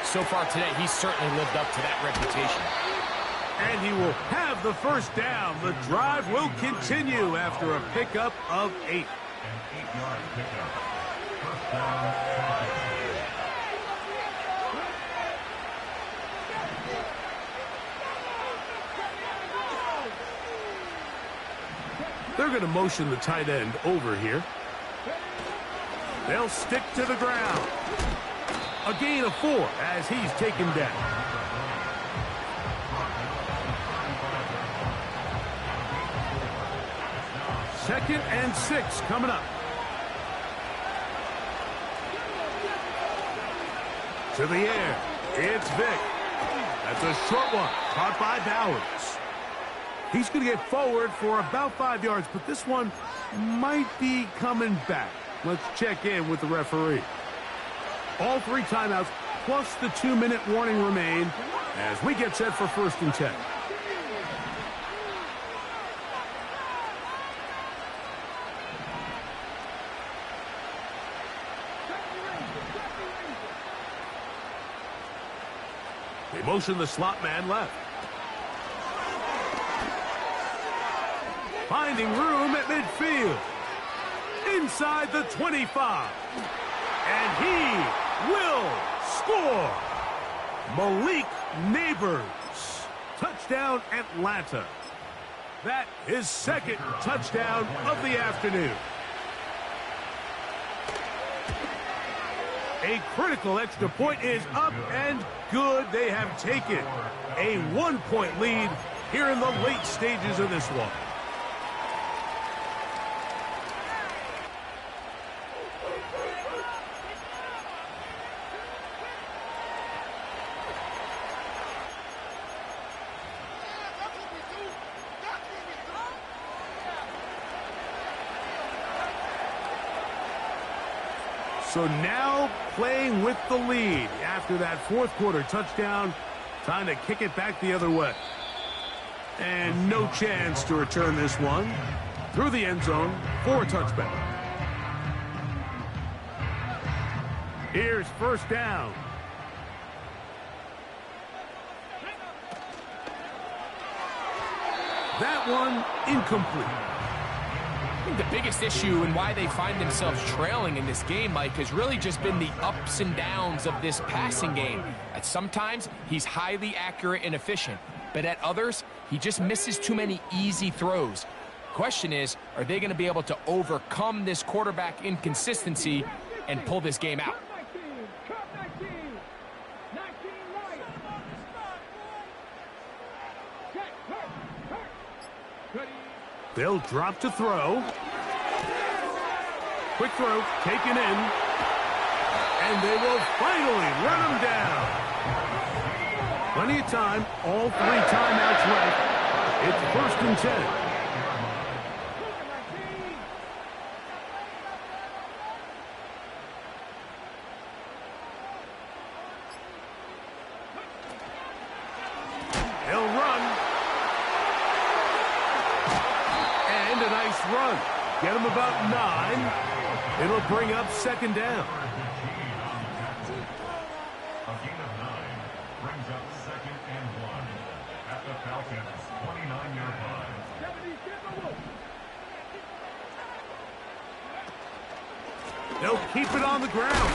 so far today, he's certainly lived up to that reputation. And he will have the first down. The drive will continue after a pickup of 8. An 8-yard pickup. First down. They're going to motion the tight end over here. They'll stick to the ground. A gain of 4 as he's taken down. Second and 6 coming up. To the air. It's Vick. That's a short one. Caught by Bowers. He's going to get forward for about 5 yards, but this one might be coming back. Let's check in with the referee. All 3 timeouts plus the 2-minute warning remain as we get set for 1st and 10. They motion the slot man left. Finding room at midfield. Inside the 25. And he will score. Malik Neighbors. Touchdown, Atlanta. That is 2nd touchdown of the afternoon. A critical extra point is up and good. They have taken a 1-point lead here in the late stages of this one. So now playing with the lead after that 4th quarter touchdown. Time to kick it back the other way. And no chance to return this one through the end zone for a touchback. Here's 1st down. That one incomplete. I think the biggest issue and why they find themselves trailing in this game, Mike, has really just been the ups and downs of this passing game. At sometimes, he's highly accurate and efficient, but at others, he just misses too many easy throws. Question is, are they going to be able to overcome this quarterback inconsistency and pull this game out? They'll drop to throw. Quick throw, taken in. And they will finally run him down. Plenty of time. All 3 timeouts left. It's 1st and 10. He'll run. And a nice run. Get him about 9. It'll bring up 2nd down. A gain of 9 brings up 2nd and 1 at the Falcons' 29-yard line. They'll keep it on the ground.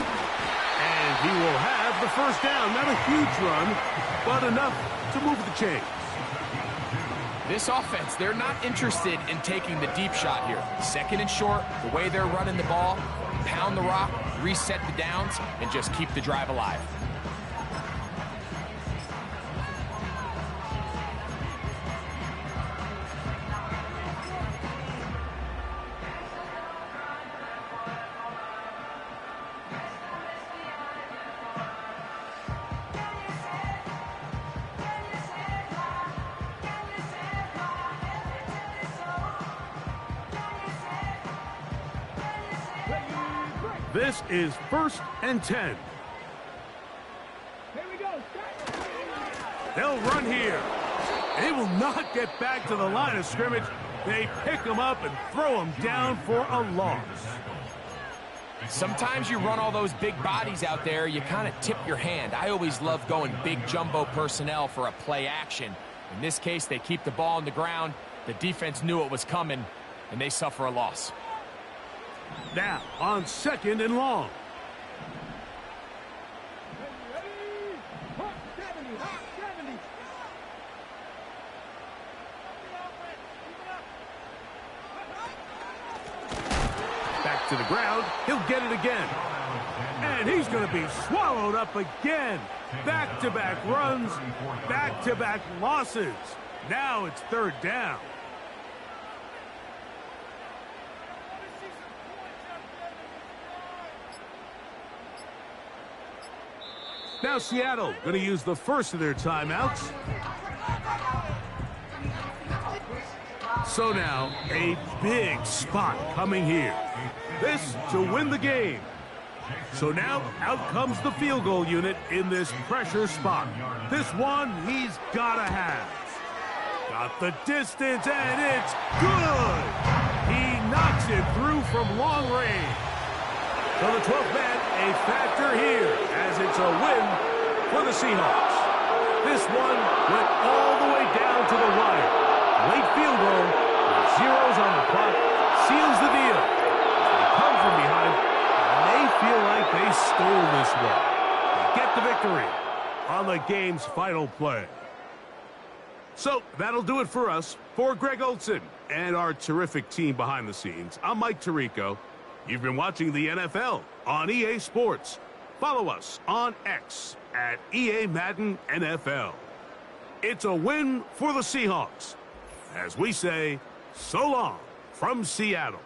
And he will have the 1st down. Not a huge run, but enough to move the chains. This offense, they're not interested in taking the deep shot here. 2nd and short, the way they're running the ball, pound the rock, reset the downs, and just keep the drive alive. This is 1st and 10. Here we go. They'll run here. They will not get back to the line of scrimmage. They pick him up and throw him down for a loss. Sometimes you run all those big bodies out there, you kind of tip your hand. I always love going big jumbo personnel for a play action. In this case, they keep the ball on the ground. The defense knew it was coming, and they suffer a loss. Now, on 2nd and long. Hot 70, hot 70. Back to the ground. He'll get it again. And he's going to be swallowed up again. Back-to-back runs, back-to-back losses. Now it's 3rd down. Now Seattle going to use the first of their timeouts. So now a big spot coming here. This to win the game. So now out comes the field goal unit in this pressure spot. This one he's got to have. Got the distance and it's good. He knocks it through from long range. So the 12th man, a factor here, as it's a win for the Seahawks. This one went all the way down to the wire. Late field goal, with zeros on the clock, seals the deal. They come from behind, and they feel like they stole this one. They get the victory on the game's final play. So that'll do it for us. For Greg Olsen and our terrific team behind the scenes, I'm Mike Tirico. You've been watching the NFL on EA Sports. Follow us on X at EA Madden NFL. It's a win for the Seahawks. As we say, so long from Seattle.